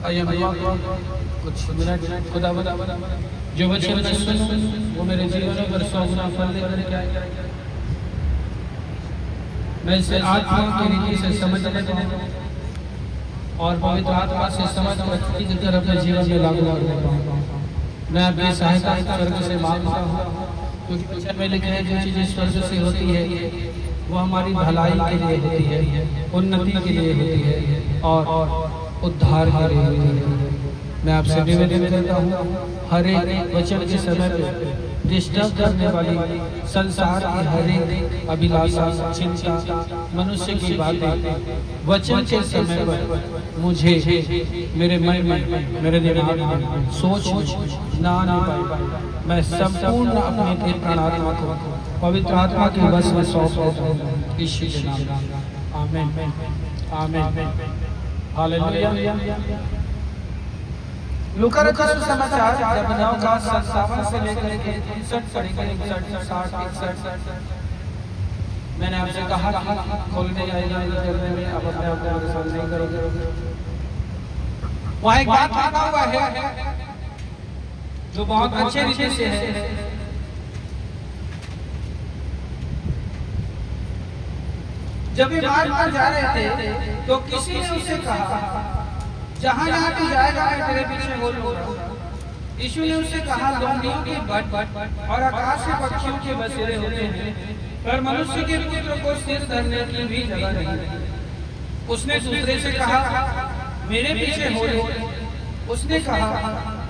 आइए कुछ मिनट खुदा जो वचन मैं सुनूं वो मेरे जीवन पर 100 गुना फल देकर के आए। मैं इसे आत्मा की रीति से समझने पाऊं और पवित्र आत्मा से समझ कर अपने जीवन में लागू करने पाऊं। मैं आपकी सहायता स्वर्ग से मांगता हूं, क्योंकि वचन में लिखे हैं जो चीजें स्वर्ग से होती है वो हमारी भलाई के लिए होती है, उन्नति के लिए होती है और उद्धार के लिए होती है। मैं आपसे निवेदन करता हूँ, हर एक वचन के समय पे डिस्टर्ब करने वाली संसार की हर एक अभिलाषा, चिंता, मनुष्य की बातें वचन के समय पर मुझे मेरे मन में, मेरे दिमाग में सोच ना आने पाए। मैं संपूर्ण अपने प्राणात्मा को पवित्र आत्मा के बस में सौंप देता हूँ, यीशु के नाम में। आमीन, आमीन, हालेलुया। लूका रचित सुसमाचार जब 9 का 57 से लेकर 59 पढ़ेंगे, 59, 60, 61। मैंने आपसे कहा कि खोलने आएगा करने में अब अपने आप को परेशान नहीं करोगे। वहाँ एक बात लिखा हुआ है जो बहुत अच्छे रीति से है। जब ये मार्ग पर जा रहे थे तो किसी ने उससे कहा, जहाँ जहाँ तू जाएगा मैं तेरे पीछे हो लूंगा। यीशु ने उससे कहा, लोमड़ियों के बट और आकाश के पक्षियों के बसेरे होते हैं, पर मनुष्य के पुत्र को सिर धरने की भी जगह नहीं। उसने दूसरे से कहा, मेरे पीछे हो लो। उसने कहा,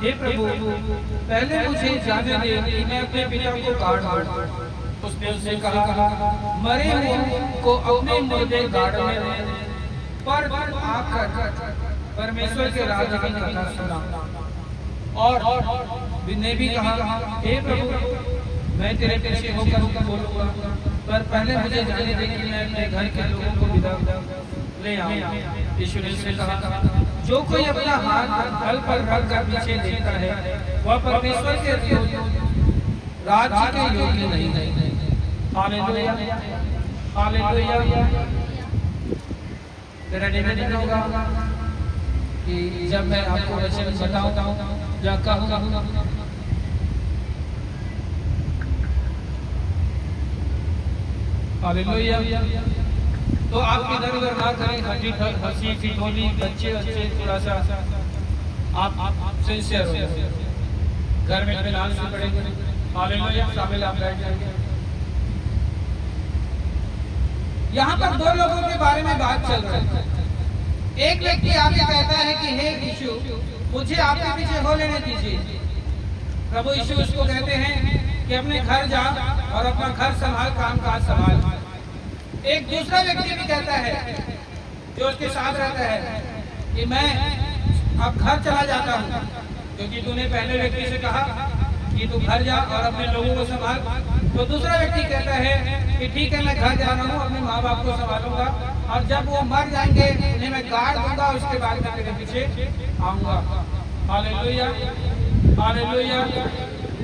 हे प्रभु, पहले मुझे जाने दे कि मैं अपने पिता को गाड़ दूं। उसने उससे कहा, मरे हुए को अपने मुर्दे गाड़ने दे, पर आकर परमेश्वर के राज्य की कथा सुना। और ने भी कहा, हे प्रभु, मैं तेरे पीछे होकर बोलूंगा, पर पहले मुझे जाने दे कि मैं अपने घर के लोगों को विदा ले आऊं। यीशु ने उससे कहा, जो कोई अपना हाथ हल पर रख कर पीछे देखता है वह परमेश्वर के राज्य के योग्य नहीं है। Hallelujah, hallelujah. मेरा निवेदन होगा कि जब मैं आपको वचन बताऊंगा या कहूंगा, हालेलुया, तो आप इधर उधर ना करें। हंसी ठिठोली, बच्चे थोड़ा सा आप सिंसियर हो। घर में फिलहाल से पड़ेंगे। हालेलुया, शामिल आप बैठ जाएंगे। यहाँ पर 2 लोगों के बारे में बात चल रही है। एक व्यक्ति आके कहता है कि हे यीशु, मुझे आपके पीछे हो लेने दीजिए। प्रभु यीशु उसको कहते हैं कि अपने घर जा और अपना घर संभाल, काम काज संभाल। एक दूसरा व्यक्ति भी कहता है जो उसके साथ रहता है कि मैं अब घर चला जाता हूँ, क्योंकि तूने पहले व्यक्ति से कहा कि तू घर जा और अपने लोगों को संभाल। तो दूसरा व्यक्ति कहता है कि ठीक है, मैं घर जा रहा हूँ, अपने माँ बाप को संभालूंगा, और जब वो मर जाएंगे उन्हें मैं गाड़ दूंगा, उसके बाद मैं तेरे पीछे आऊंगा। Hallelujah, hallelujah,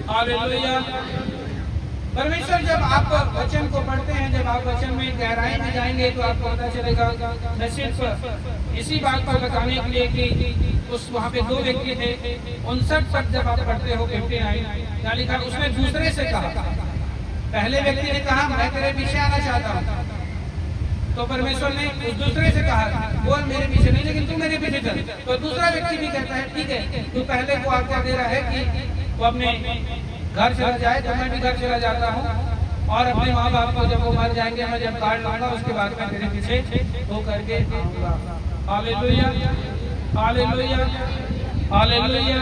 hallelujah. परमेश्वर जब आप वचन को पढ़ते हैं, जब आप वचन में गहराई में जाएंगे तो आपको पता चलेगा। मैं सिर्फ इसी बात पर बताने के लिए कि उस वहाँ पे 2 व्यक्ति थे, 59 तक जब आप पढ़ते हो 59 क्या लिखा, उसने दूसरे से कहा। पहले व्यक्ति ने कहा, मैं तेरे पीछे आना चाहता हूँ। तो परमेश्वर ने उस दूसरे से कहा, बोल मेरे पीछे नहीं, लेकिन तू मेरे पीछे चल। तो दूसरा व्यक्ति भी कहता है, ठीक है, तू पहले को आज्ञा दे रहा है कि वो अपने घर चला जाए, तो मैं भी घर चला जाता हूँ, और अपने माँ बाप को जब वो मर जाएंगे मैं जब गाड़ लूंगा, उसके बाद मैं तेरे पीछे हो करके आऊंगा। Hallelujah, hallelujah, hallelujah.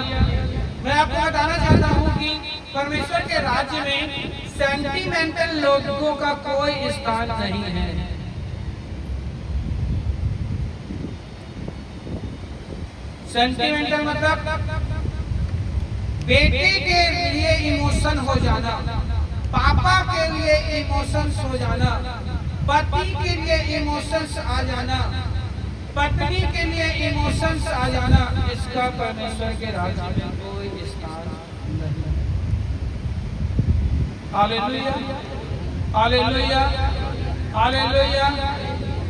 मैं आपको बताना चाहता हूँ कि परमेश्वर के राज्य में सेंटिमेंटल लोगों का कोई स्थान नहीं है। सेंटिमेंटल मतलब बेटे के लिए इमोशन हो जाना, पापा के लिए इमोशंस हो जाना, पति के लिए इमोशंस आ जाना, पत्नी के लिए इमोशंस आ जाना, इसका परमेश्वर के राज्य में कोई स्थान नहीं। Hallelujah, hallelujah, hallelujah.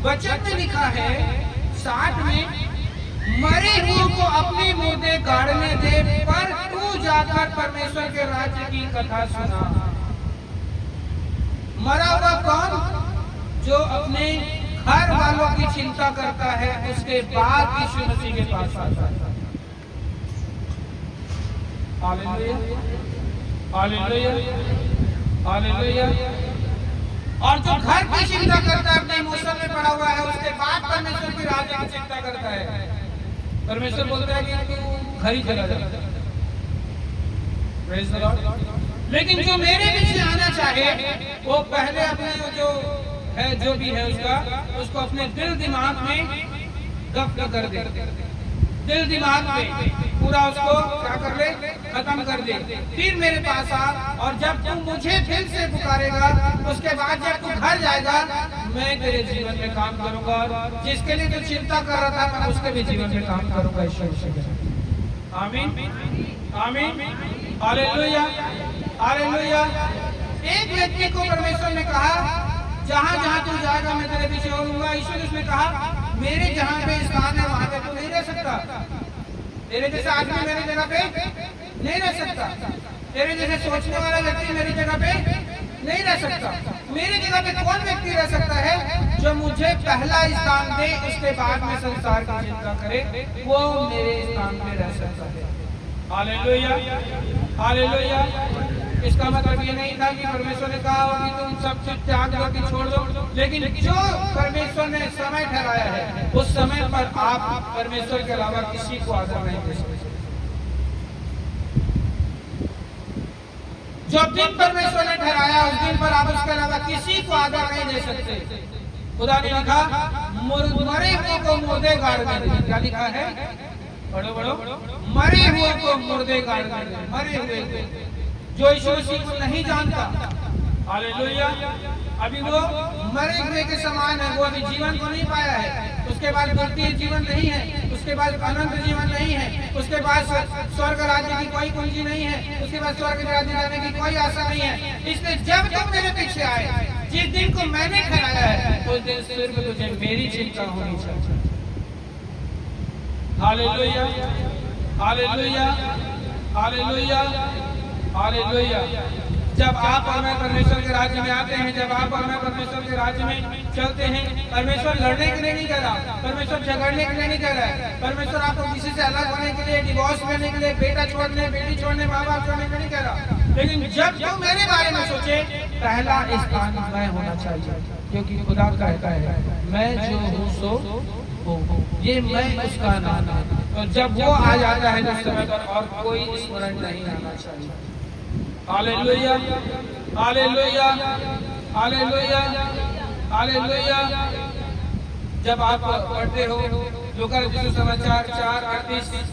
वचन में लिखा है 60 में, मरे हुए को अपने मुर्दे गाड़ने दे, पर तू जाकर परमेश्वर के राज्य की कथा सुना। मरा हुआ कौन? जो अपने घर वालों की चिंता करता है, उसके बाद यीशु मसीह के पास आता है। Hallelujah, hallelujah, hallelujah. और जो घर की चिंता करता है, अपने इमोशन में पड़ा हुआ है, उसके बाद परमेश्वर की राज्य की चिंता करता है। परमेश्वर बोलता है कि तू घर ही चला जा। Praise the Lord. लेकिन जो मेरे पीछे आना चाहे, वो पहले अपने जो है, जो भी है उसको अपने दिल दिमाग में दफ्न कर दे। दिल दिमाग में पूरा उसको क्या कर ले? खत्म कर दे। फिर मेरे पास आ, और जब तू मुझे दिल से पुकारेगा, उसके बाद जब तू घर जाएगा, मैं तेरे जीवन में काम करूंगा। जिसके लिए तू चिंता कर रहा था, मैं उसके भी जीवन में काम करूंगा। आमीन, आमीन, हालेलुया, हालेलुया। एक व्यक्ति को परमेश्वर ने कहा, जहाँ जहाँ तू जाएगा मैं तेरे पीछे होऊंगा। ईश्वर ने उसने कहा, मेरे जहाँ पे स्थान है वहाँ पे तू नहीं रह सकता। तेरे जैसे आदमी मेरी जगह पे नहीं रह सकता। तेरे जैसे सोचने वाला व्यक्ति मेरी जगह पे नहीं रह सकता। मेरी जगह पे कौन व्यक्ति रह सकता है? जो मुझे पहला स्थान दे, उसके बाद में संसार की चिंता करे, वो मेरे स्थान पे रह सकता है। Hallelujah, hallelujah. इसका मतलब ये नहीं था कि परमेश्वर ने कहा कि तुम सब कुछ त्याग दो, कि छोड़ दो। लेकिन जो परमेश्वर ने समय ठहराया है, उस समय पर आप परमेश्वर के अलावा किसी को आदर नहीं दे सकते। जो दिन परमेश्वर ने ठहराया, उस दिन पर आप उसके अलावा किसी को आदर नहीं दे सकते। खुदा ने लिखा, मरे हुए को मुर्दे गाड़ने दे। क्या लिखा है? पढ़ो पढ़ो। मरे हुए को मुर्दे गाड़ने दे। मरे हुए जो यीशु मसीह को नहीं जानता, हालेलुया, अभी वो मरे हुए के समान है। वो अभी जीवन को नहीं पाया है। उसके बाद द्वितीय जीवन नहीं है, उसके बाद अनंत जीवन नहीं है, उसके बाद स्वर्ग राज्य की कोई कुंजी नहीं है, उसके बाद स्वर्ग राज्य जाने की कोई आशा नहीं है। इसलिए जब तुम मेरे पीछे आए, जिस दिन को मैंने ठहराया है, उस दिन सिर्फ तुझे मेरी चिंता होनी चाहिए। Hallelujah, hallelujah, hallelujah, hallelujah. जब आप और मैं परमेश्वर के राज्य में आते हैं, जब आप और मैं परमेश्वर के राज्य में चलते हैं, परमेश्वर लड़ने के लिए नहीं कह रहा, परमेश्वर झगड़ने के लिए नहीं कह रहा है। परमेश्वर आपको किसी से अलग होने के लिए, डिवोर्स करने के लिए, बेटा छोड़ने, बेटी छोड़ने, माँ बाप छोड़ने के लिए नहीं कह रहा। लेकिन जब जो मेरे बारे में सोचे, पहला स्थान मैं होना चाहिए, क्योंकि खुदा कहता है, मैं जो हूँ सो हूँ। ये मैं उसका नाम है। और जब वो आ जाता है, उस समय पर और कोई स्मरण नहीं आना चाहिए। Hallelujah, hallelujah, hallelujah, hallelujah. जब आप पढ़ते हो लूका रचित समाचार 4:38,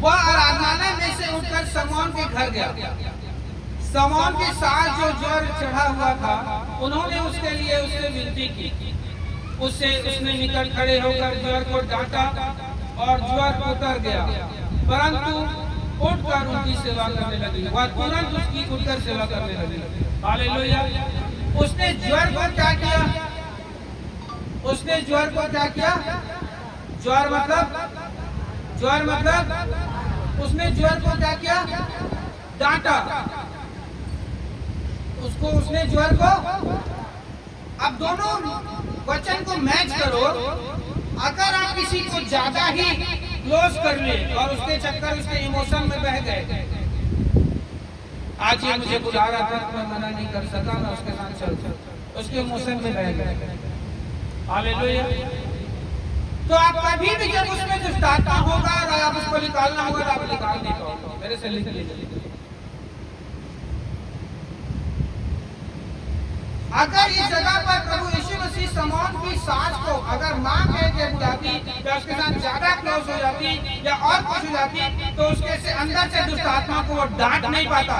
वह आराधनालय में से उठकर समौन के घर गया। समौन के साथ जो ज्वर चढ़ा हुआ था, उन्होंने उसके लिए उससे विनती की। उसने निकट खड़े होकर ज्वर को डांटा और ज्वर उतर गया, परंतु उठकर उनकी सेवा करने लगी। वह तुरंत उसकी उठकर सेवा करने लगी। हालेलुया। उसने ज्वर को क्या किया? उसने ज्वर को क्या किया? ज्वर मतलब उसने ज्वर को क्या किया? डांटा उसको, उसने ज्वर को। अब दोनों वचन को मैच करो। अगर आप किसी को ज्यादा ही क्लोज कर ले और उसके चक्कर, उसके इमोशन में बह गए, आज ये मुझे बुला रहा था, मैं मना नहीं कर सका, मैं उसके साथ चल, उसके इमोशन में बह गए। हालेलुया। तो आप कभी भी जब उसमें दुष्टात्मा होगा और आप उसको निकालना होगा, तो आप निकाल नहीं पाओगे। मेरे से लिख लीजिए। अगर इस जगह पर प्रभु यीशु मसीह समौन की सास को अगर माँ कह के बुलाती, या उसके साथ ज्यादा क्लोज हो जाती, या और कुछ हो जाती, तो उसके से अंदर से दुष्ट आत्मा को वो डांट नहीं पाता।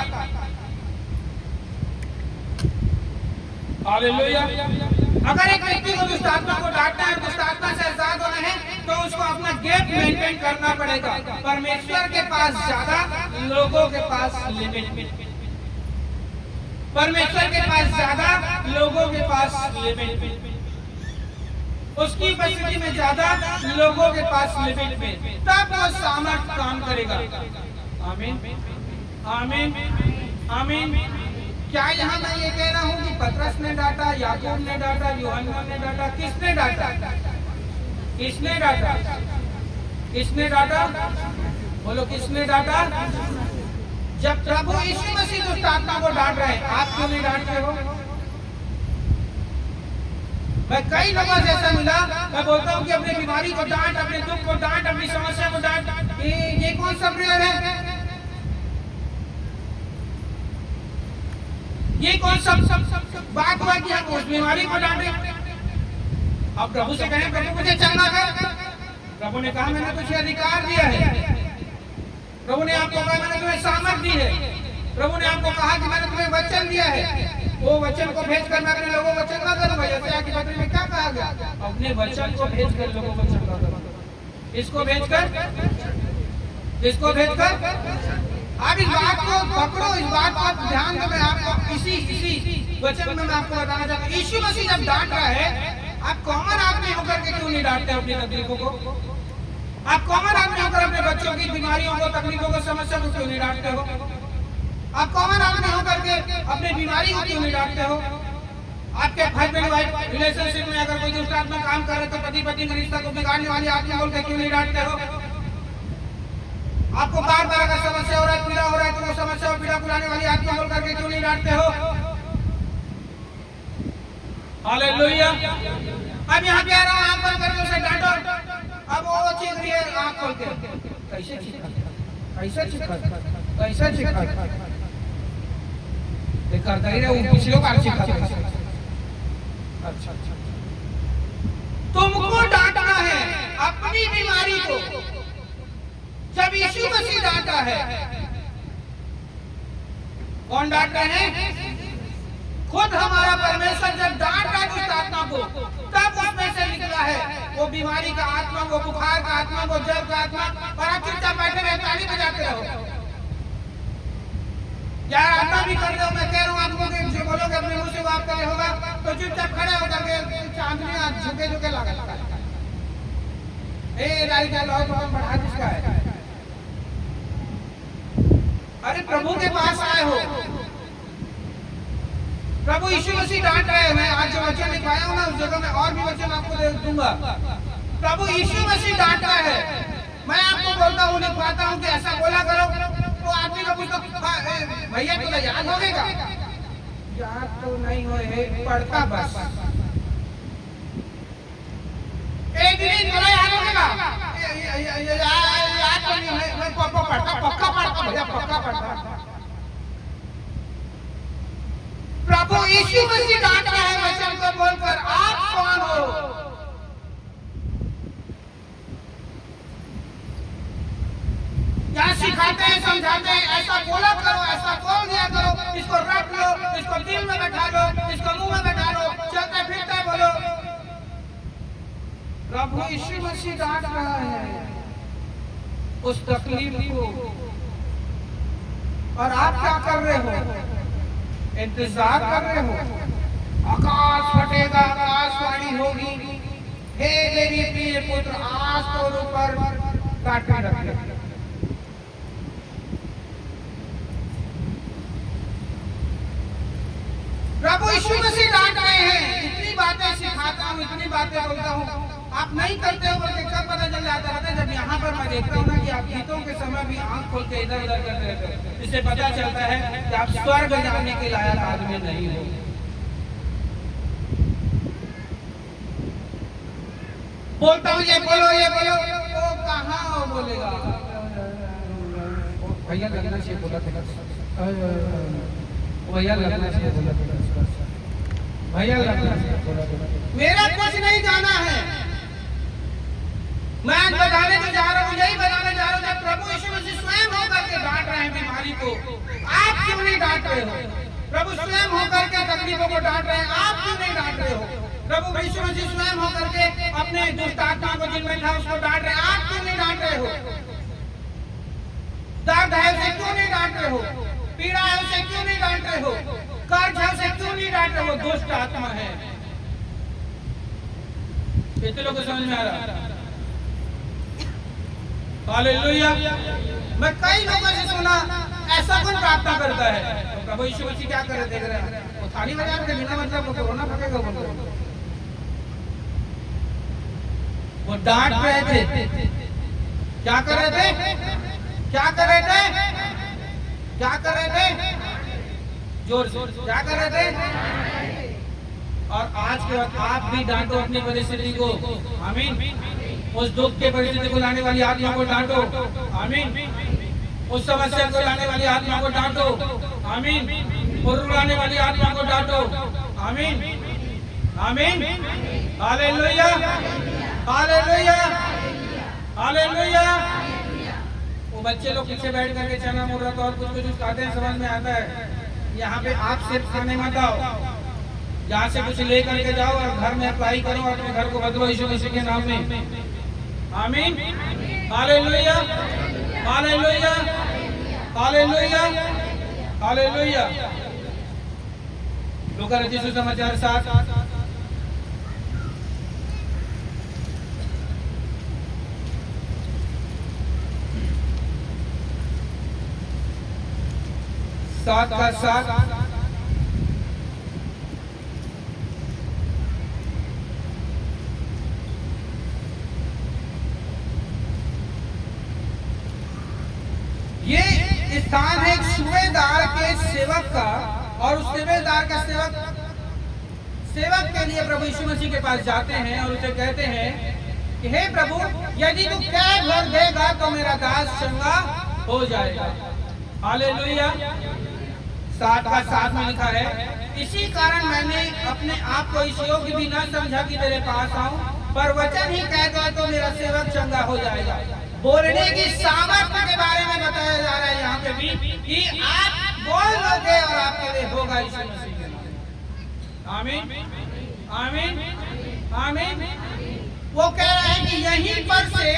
हालेलुया। अगर एक व्यक्ति को दुष्ट आत्मा को डांटना है, दुष्ट आत्मा से आजाद होना है, तो उसको अपना गैप मेंटेन करना पड़ेगा। परमेश्वर के पास ज्यादा, लोगों के पास लिमिट। परमेश्वर के पास ज्यादा, लोगों के पास लिमिट। उसकी परिस्थिति में ज्यादा, लोगों के पास लिमिट में, तब वो सामर्थ काम करेगा। आमीन, आमीन, आमीन। क्या यहाँ मैं ये कह रहा हूँ कि पतरस ने डांटा, याकूब ने डांटा, यूहन्ना ने डांटा? किसने डांटा? किसने डांटा? किसने डांटा? बोलो, किसने डांटा? जब प्रभु यीशु मसीह दुष्ट आत्मा को डांट रहे हैं, आप क्यों नहीं डांटते हो? मैं कई लोगों से ऐसा मिला, मैं बोलता हूँ कि अपनी बीमारी को डांट, अपने दुख को डांट, अपनी समस्या को डांट। ये कौन सा प्रेयर है? ये कौन सा बात हुआ कि हम उस बीमारी को डांटे? अब प्रभु से कहें, प्रभु मुझे चंगा कर। प्रभु ने कहा, मैंने तुझे अधिकार दिया है। प्रभु ने आपको कहा, मैंने तुम्हें सामर्थ दी है। प्रभु ने आपको कहा कि मैंने तुम्हें वचन दिया है। वो वचन को भेजकर मैं अपने लोगों को चंगा करूंगा। जैसे आगे पत्री में क्या कहा गया? अपने वचन को भेजकर लोगों को चंगा करूंगा। इसको भेजकर, इसको भेजकर। आप इस बात को पकड़ो, इस बात को ध्यान दो। मैं आपको इसी वचन में मैं आपको बताना चाहता हूँ, यीशु मसीह जब डांट रहा है, आप कॉमन आदमी होकर के क्यों नहीं डांटते अपनी तकलीफों को? आप कॉमन आदमी होकर अपने बच्चों की बीमारियों को, तकलीफों को, समस्या को क्यों नहीं डांटते हो? आप कॉमन आदमी होकर के अपने बीमारी को क्यों नहीं डांटते हो? आपके हस्बैंड वाइफ रिलेशनशिप में अगर कोई दुष्ट आत्मा काम कर रहे तो पति पत्नी के रिश्ता को बिगाड़ने वाली आत्मा बोल के क्यों नहीं डांटते हो? आपको बार बार अगर समस्या हो रहा है, पीड़ा हो रहा है, तो वो समस्या और पीड़ा बुलाने वाली आत्मा बोल करके क्यों नहीं डांटते हो? हालेलुया। अब यहाँ कह रहा हूँ, आंख बंद करके उसे डांटो। अब वो चीख रही है आंख खोल के, कैसे चीखा, कैसे चीखा, कैसे चीखा? करता ही रहे, पिछले बार चीखा। अच्छा, तुमको डांटना है अपनी बीमारी को। जब यीशु मसीह डांटा है, कौन डांट रहे हैं? खुद हमारा परमेश्वर जब डांट रहा है दुष्ट आत्मा को, तब उसमें से निकला है वो बीमारी का आत्मा, वो बुखार का आत्मा, वो जल का आत्मा। और आप चुपचाप बैठे रहे, ताली बजाते रहो। यार आत्मा भी कर रहे हो, मैं कह रहा हूँ आपको कि जो बोलोगे अपने मुंह से वो आपका होगा, तो चुपचाप खड़े होकर के चांदनियां झुके झुके लगा लाइट का लॉ बढ़ा किसका है? अरे प्रभु के पास आए हो, प्रभु यीशु मसीह डांट रहे हैं। मैं आज जो वचन लिखवाया हूँ ना, उस जगह में और भी वचन आपको दे दूंगा। प्रभु यीशु मसीह डांट रहा है। मैं आपको बोलता हूँ, लिखवाता हूँ कि ऐसा बोला करो, तो आदमी को पूछता, भैया तुम्हें याद होगा? याद तो नहीं हो, पढ़ता बस। एक दिन थोड़ा याद होगा, याद तो नहीं है, मैं पक्का पढ़ता भैया, पक्का पढ़ता। प्रभु यीशु मसीह डांट रहा है वचन को बोलकर, आप कौन हो? क्या सिखाते हैं, समझाते हैं, ऐसा बोला करो, ऐसा बोल दिया करो, इसको रख लो, इसको दिल में बैठा लो, इसको मुंह में बैठा लो, चलते फिरते बोलो। प्रभु यीशु मसीह डांट रहा है उस तकलीफ को, और आप क्या कर रहे हो? इंतजार कर रहे हो। आकाश फटेगा, आकाशवाणी होगी, हे मेरी प्रिय पुत्र, आज तो ऊपर काटे रखे। प्रभु यीशु मसीह डांट रहे हैं। इतनी बातें सिखाता हूँ, इतनी बातें बोलता हूँ, आप नहीं करते हो, बोलते कब पता चल जाता है? जब यहाँ पर मैं देखता हूँ ना कि आप गीतों के समय भी आंख खोल के इधर उधर करते रहते हैं, इससे पता चलता है कि आप स्वर्ग जाने के लायक आदमी नहीं हो। बोलता हूँ ये बोलो, ये बोलो, वो कहाँ वो बोलेगा? भैया लगना चाहिए बोला था, भैया लगना चाहिए बोला था, भैया लगना चाहिए बोला था। मेरा कुछ नहीं जाना है, मैं आज बताने तो जा रहा हूँ, यही बताने जा रहा हूँ। जब प्रभु यीशु मसीह स्वयं होकर के डांट रहे हैं बीमारी को, आप क्यों नहीं डांट रहे हो? प्रभु स्वयं होकर के तकलीफों को डांट रहे हैं, आप क्यों नहीं डांट रहे हो? प्रभु यीशु मसीह स्वयं होकर के अपने दुष्ट आत्मा को जिनमें था उसको डांट रहे, आप क्यों नहीं डांट रहे हो? दर्द है उसे क्यों नहीं डांट रहे हो? पीड़ा है उसे क्यों नहीं डांट रहे हो? कर्ज है उसे क्यों नहीं डांट रहे हो? दुष्ट आत्मा है। कितने लोगों को समझ में आ रहा? हालेलुया। मैं कई लोगों से सुना ऐसा कौन प्रार्थना करता है, तो प्रभु यीशु मसीह क्या कर रहे देख रहे हैं, वो थाली बजा के बिना मतलब को कोरोना पकड़ेगा बोल रहे, वो डांट रहे थे। क्या कर रहे थे? क्या कर रहे थे? क्या कर रहे थे? जोर से क्या कर रहे थे? और आज के वक्त आप भी डांटो अपनी परिस्थिति को। आमीन। उस दुख के परिस्थिति को लाने वाली आत्मा को डांटो। आमीन। उस समस्या को लाने वाली आत्मा को डांटो। आमीन। और रुलाने वाली आत्मा को डांटो। आमीन। आमीन। हालेलुया। हालेलुया। हालेलुया। वो बच्चे लोग पीछे बैठ करके चना मुर्गा तो और कुछ कुछ खाते हैं, समझ में आता है। यहाँ पे आप सिर्फ खाने मत आओ, यहाँ से कुछ ले करके जाओ और घर में अप्लाई करो, अपने घर को बदलो यीशु मसीह के नाम में। आमीन। हालेलुया। हालेलुया। हालेलुया। हालेलुया। लूका रचित सुसमाचार 7 का 7। ये स्थान है एक सूबेदार के सेवक का, और उस सूबेदार का सेवक के लिए प्रभु यीशु मसीह के पास जाते हैं और उसे कहते हैं कि हे प्रभु, यदि तू कैद भर देगा तो मेरा दास चंगा हो जाएगा। हालेलुया। 7 का 7 में लिखा है, इसी कारण मैंने अपने आप को इस योग्य भी न समझा कि तेरे पास आऊं, पर वचन ही कह दो तो मेरा सेवक चंगा हो जाएगा। बोलने की सामर्थ्य के बारे में बताया जा रहा है यहाँ पे भी कि आप बोल लोगे और आपके लिए होगा यीशु मसीह के नाम। आमीन। आमीन। आमीन। वो कह रहे हैं कि यहीं पर से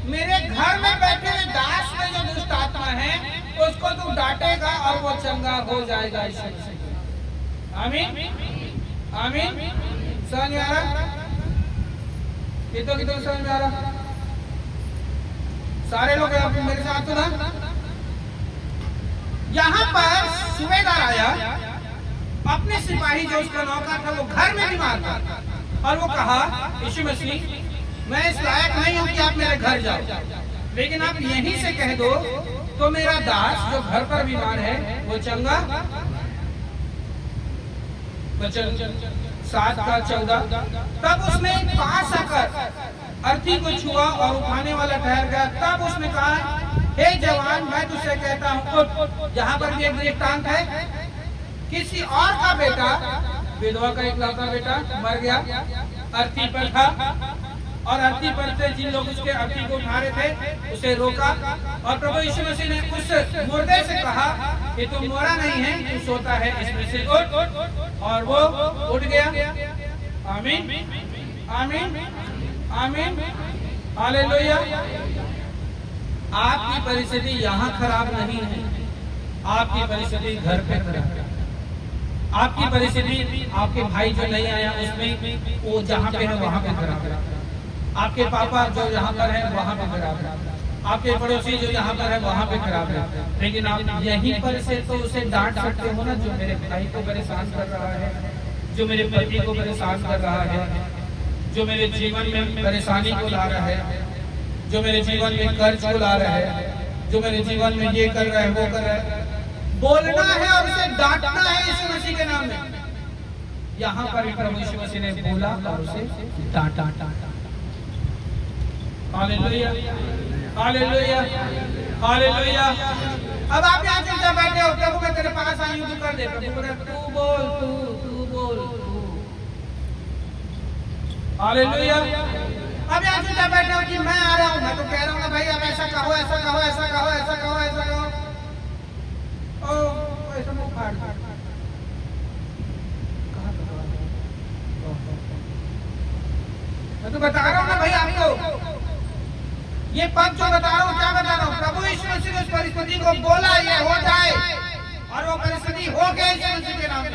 मेरे घर में बैठे हुए दास में जो दुष्ट आत्मा है उसको तू डांटेगा और वो चंगा हो जाएगा यीशु मसीह। आमीन। आमीन। समझ में आ रहा? कितनों समझ में आ रहा? सारे लोग मेरे साथ तो ना। यहाँ पर सूबेदार आया, अपने सिपाही जो उसका नौकर था वो घर में बीमार था, और वो कहा यीशु मसीह, मैं इस लायक नहीं हूँ कि आप मेरे घर जाओ, लेकिन आप यहीं से कह दो तो मेरा दास जो घर पर बीमार है वो चंगा। 7 का 14। तब उसने पास आकर अर्थी को छुआ और उठाने वाला ठहर गया। तब उसने कहा, हे जवान, मैं तुझसे कहता हूँ उठ। यहाँ पर भी एक दृष्टांत है, किसी और का बेटा, विधवा का इकलौता बेटा मर गया, अर्थी पर था, और अर्थी पर से जिन लोग उसके अर्थी को उठा रहे थे उसे रोका, और प्रभु यीशु मसीह ने उस मुर्दे से कहा कि तुम मरा नहीं है, तू सोता है, इसमें से उठ, और वो उठ गया। आमीन। आमीन। आमीन। हालेलुया। आपकी परिस्थिति यहाँ खराब नहीं है, आपकी परिस्थिति घर पे खराब है। आपकी परिस्थिति आपके भाई जो नहीं आया उसमें वो जहाँ पे है वहाँ पे खराब है। आपके पापा जो यहाँ पर है वहाँ पे खराब है। आपके पड़ोसी जो यहाँ पर है वहाँ पे खराब है। लेकिन आप यहीं पर से तो उसे डांट सकते हो ना, जो मेरे भाई को परेशान कर रहा है, जो मेरे पति को परेशान कर रहा है, जो मेरे जीवन में परेशानी को ला रहा है, जो मेरे जीवन में कर्ज को ला रहा है, जो मेरे जीवन में ये कर रहा है वो कर रहा है, बोलना है और उसे डांटना है यीशु मसीह के नाम में। यहाँ पर प्रभु यीशु मसीह ने बोला और उसे डांटा। हालेलुया। हालेलुया। हालेलुया। अब आप यहाँ चुपचाप बैठे हो, प्रभु मैं तेरे पास आई हूँ, तू कर दे। प्रभु बोले तू बोल, तू बोल। हालेलुया। अब यहाँ चुपचाप बैठे हो कि मैं आ रहा हूँ, मैं तो कह रहा हूँ भाई अब ऐसा कहो, ऐसा कहो, ऐसा कहो, ऐसा कहो, ऐसा कहो। ओ ऐसा मुँह फाड़। मैं तो बता रहा हूँ ना भाई आपको, ये पद जो बता रहा हूँ, क्या बता रहा हूँ, प्रभु यीशु मसीह ने उस परिस्थिति को बोला ये हो जाए, और वो परिस्थिति हो गई यीशु मसीह के नाम में।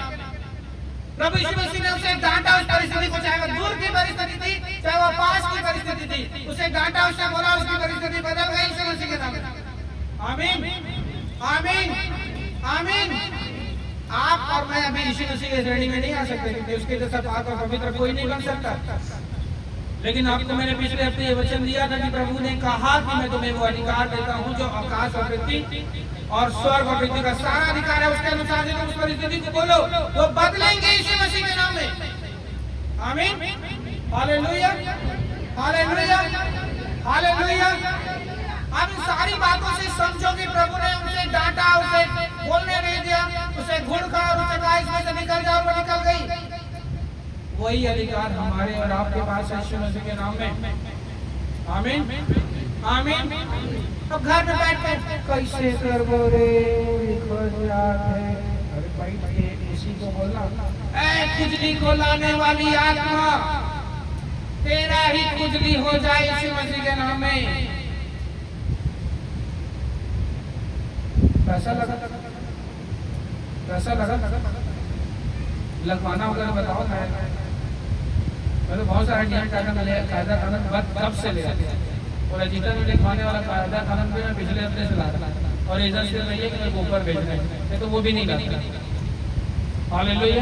प्रभु यीशु मसीह ने उसे डांटा, उस परिस्थिति को, चाहे वो दूर की परिस्थिति थी, चाहे वो पास की परिस्थिति थी, उसे डांटा, उसे बोला, उसकी परिस्थिति बदल गई यीशु मसीह के नाम में। आमीन, आमीन, आमीन। आप और मैं अभी यीशु मसीह के श्रेणी में नहीं आ सकते, क्योंकि उसके जैसा पाक और पवित्र कोई नहीं बन सकता। लेकिन आपको मैंने पिछले हफ्ते ये वचन दिया था कि प्रभु ने कहा कि मैं तुम्हें वो अधिकार देता हूँ जो आकाश और पृथ्वी और स्वर्ग और पृथ्वी का सारा अधिकार है, उसके अनुसार तुम उस परिस्थिति को बोलो, वो बदलेंगे यीशु मसीह के नाम में। आमीन, हालेलुया, हालेलुया, हालेलुया। आप इन सारी बातों से समझो कि प्रभु ने उसे डांटा, उसे बोलने नहीं दिया, उसे घूरखा और उसे कहा इसमें से निकल जाओ, वो निकल गई। वही अधिकार हमारे और आपके पास है यीशु मसीह के नाम में। आमीन, आमीन। अब घर में बैठ कर कैसे करबो रे, अरे बैठ के किसी को बोलना, ऐ खुजली को लाने वाली आत्मा, तेरा ही खुजली हो जाए यीशु मसीह के नाम में। पैसा लगा, पैसा लगा, लगवाना होगा बताओ ना। मैं तो बहुत सारे नियम कायदा कानून कब से ले आते हैं, और रजिस्टर में लिखवाने वाला कायदा कानून भी मैं पिछले हफ्ते से लाता, और इधर से नहीं है कि मैं ऊपर भेजना है, तो वो भी नहीं लाता। हालेलुया।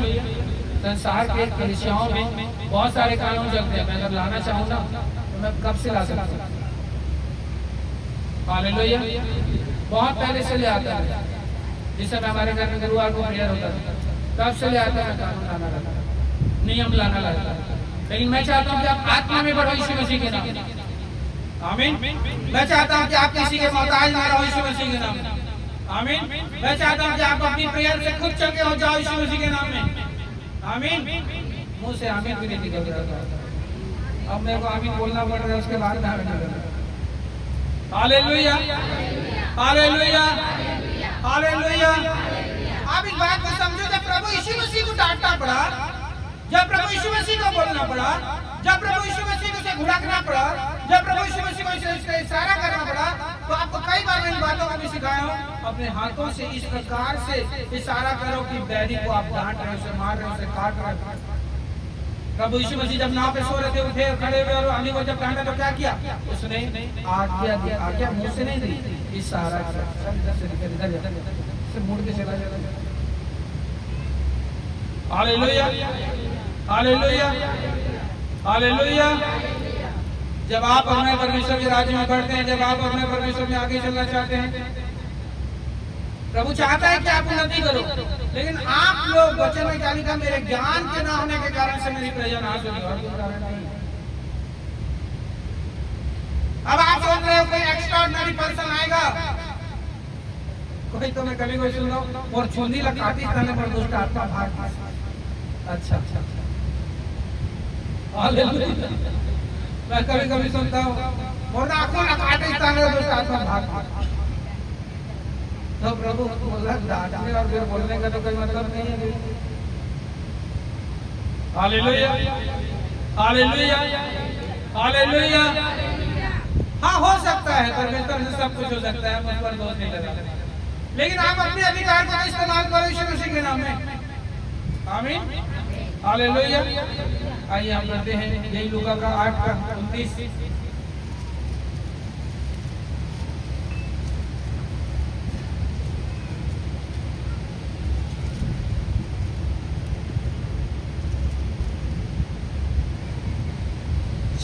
संसार के कलीसियाओं में बहुत सारे कानून चलते हैं, मैं अगर लाना चाहूँ ना तो मैं कब से ला सकता हूँ। हालेलुया। बहुत पहले से ले आता है, जिस समय हमारे घर में गुरुवार को प्रेयर होता है तब से ले आता है कानून लाना लगता, नियम लाना लगता है। लेकिन मैं चाहता हूँ कि आप आत्मा में बढ़ो यीशु मसीह के नाम। आमीन। मैं चाहता हूँ कि आप किसी के मोहताज ना रहो यीशु मसीह के नाम। आमीन। मैं चाहता हूँ कि आप अपनी प्रेयर से खुद चल के हो जाओ यीशु मसीह के नाम में। आमीन। मुंह से आमीन भी नहीं निकल रहा था, अब मेरे को आमीन बोलना पड़ रहा है, उसके बाद में हालेलुया, हालेलुया, हालेलुया। आप इस बात को समझो, जब प्रभु यीशु मसीह को डांटना पड़ा, जब प्रभु यीशु मसीह को बोलना पड़ा, जब प्रभु यीशु मसीह को उसे घुड़कना पड़ा, जब प्रभु यीशु मसीह को इसका इशारा करना पड़ा, तो आपको कई बार इन बातों को भी सिखाया हूं, अपने हाथों से इस प्रकार से इशारा करो कि बैरी को आप डांट रहे, उसे मार रहे, उसे काट रहे। प्रभु यीशु मसीह जब नाव पे सो रहे थे, उठे खड़े हुए और अली को जब डांटा तो क्या किया उसने? आज्ञा दी। आज्ञा मुंह से नहीं दी, इशारा से मुड़ के चला जाता। Hallelujah, hallelujah, hallelujah. जब आप और मैं परमेश्वर के राज्य में बढ़ते हैं, जब आप और मैं परमेश्वर में आगे चलना चाहते हैं, प्रभु चाहता है कि आप उन्नति करो, लेकिन आप लोग वचन में क्या लिखा, मेरे ज्ञान के ना होने के कारण से मेरी प्रजा नाश होगी, और कोई कारण नहीं। अब आप सोच रहे हो कोई एक्स्ट्राऑर्डिनरी पर्सन आएगा, कोई तो मैं कभी कोई सुन रहा हूँ और चुंदी लगाती करने पर दुष्ट आत्मा भाग। अच्छा, हालेलुया। मैं कभी कभी सुनता हूँ और आंखों लगाते दुष्ट आत्मा भाग। तो प्रभु बोला डांटने और फिर बोलने का तो कोई मतलब नहीं है। Hallelujah, hallelujah, hallelujah. हाँ, हो सकता है, परमेश्वर से सब कुछ हो सकता है, मुझ पर दोष नहीं लगा, लेकिन आप अपने अधिकार को इस्तेमाल करो यीशु मसीह के नाम में। आमीन, हालेलुया। आइए हम पढ़ते हैं यही लूका का 8:29।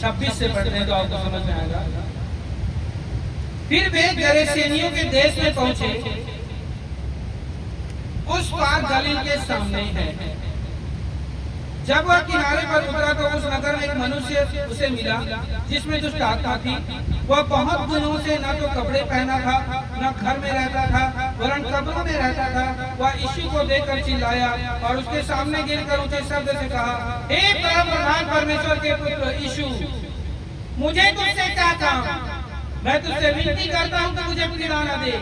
छब्बीस से पढ़ते हैं तो आपको समझ में आएगा। फिर वे गरेसेनियों के देश में पहुंचे, उस पार गलील के सामने है। जब वह किनारे पर उतरा तो उस नगर में एक मनुष्य उसे मिला जिसमें दुष्ट आत्मा थी। वह बहुत दिनों से न तो कपड़े पहना था, न घर में रहता था, वरन कब्रों में रहता था। वह यीशु को देखकर चिल्लाया और उसके सामने गिरकर ऊंचे शब्द से कहा, हे प्रधान परमेश्वर के पुत्र यीशु, मुझे तुझसे क्या काम? मैं तुझसे विनती करता हूँ कि मुझे पिलाना दे।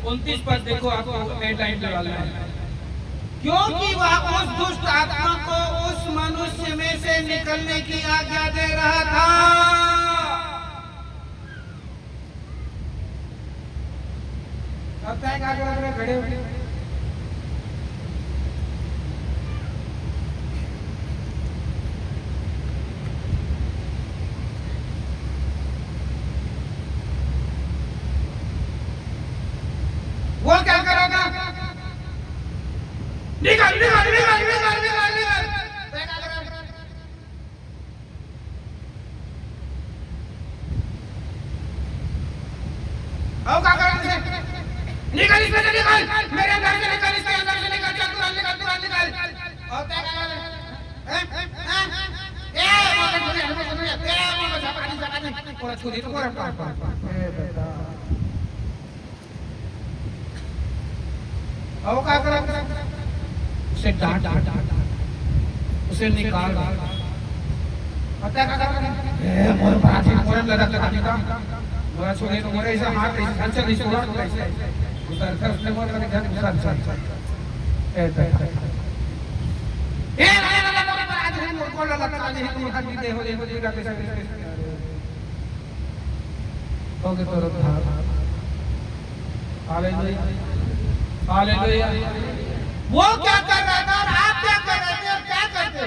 29 पर देखो, आपको हेडलाइन लगाना है। क्योंकि वह उस दुष्ट आत्मा को उस मनुष्य में से निकलने की आज्ञा दे रहा था। अब तय आगे खड़े हो वो क्या करेगा? निकल निकल निकल निकल निकल निकल। आओ क्या करेंगे? निकल इसमें से निकल, मेरे अंदर से निकल, इसके अंदर से निकल, चल तुरंत निकल तुरंत निकल। और क्या करेंगे? पूरा छुरी तो पूरा पार पार। आओ क्या करेंगे? उसे डांट उसे निकाल। और क्या करेंगे? मोर बाजी मोर लगा लगा मोरा छोड़े तो मोरे ऐसा हाथ ऐसा चल इस पूरा ऐसे उधर से उसने मोर लगा घर उधर चल ए ना मोर बाजी मोर को लगा लगा नहीं तुम हाथ दे हो देगा कैसा हो गए तो था। Hallelujah hallelujah. वो क्या कर रहा था और आप क्या कर रहे थे और क्या करते हो?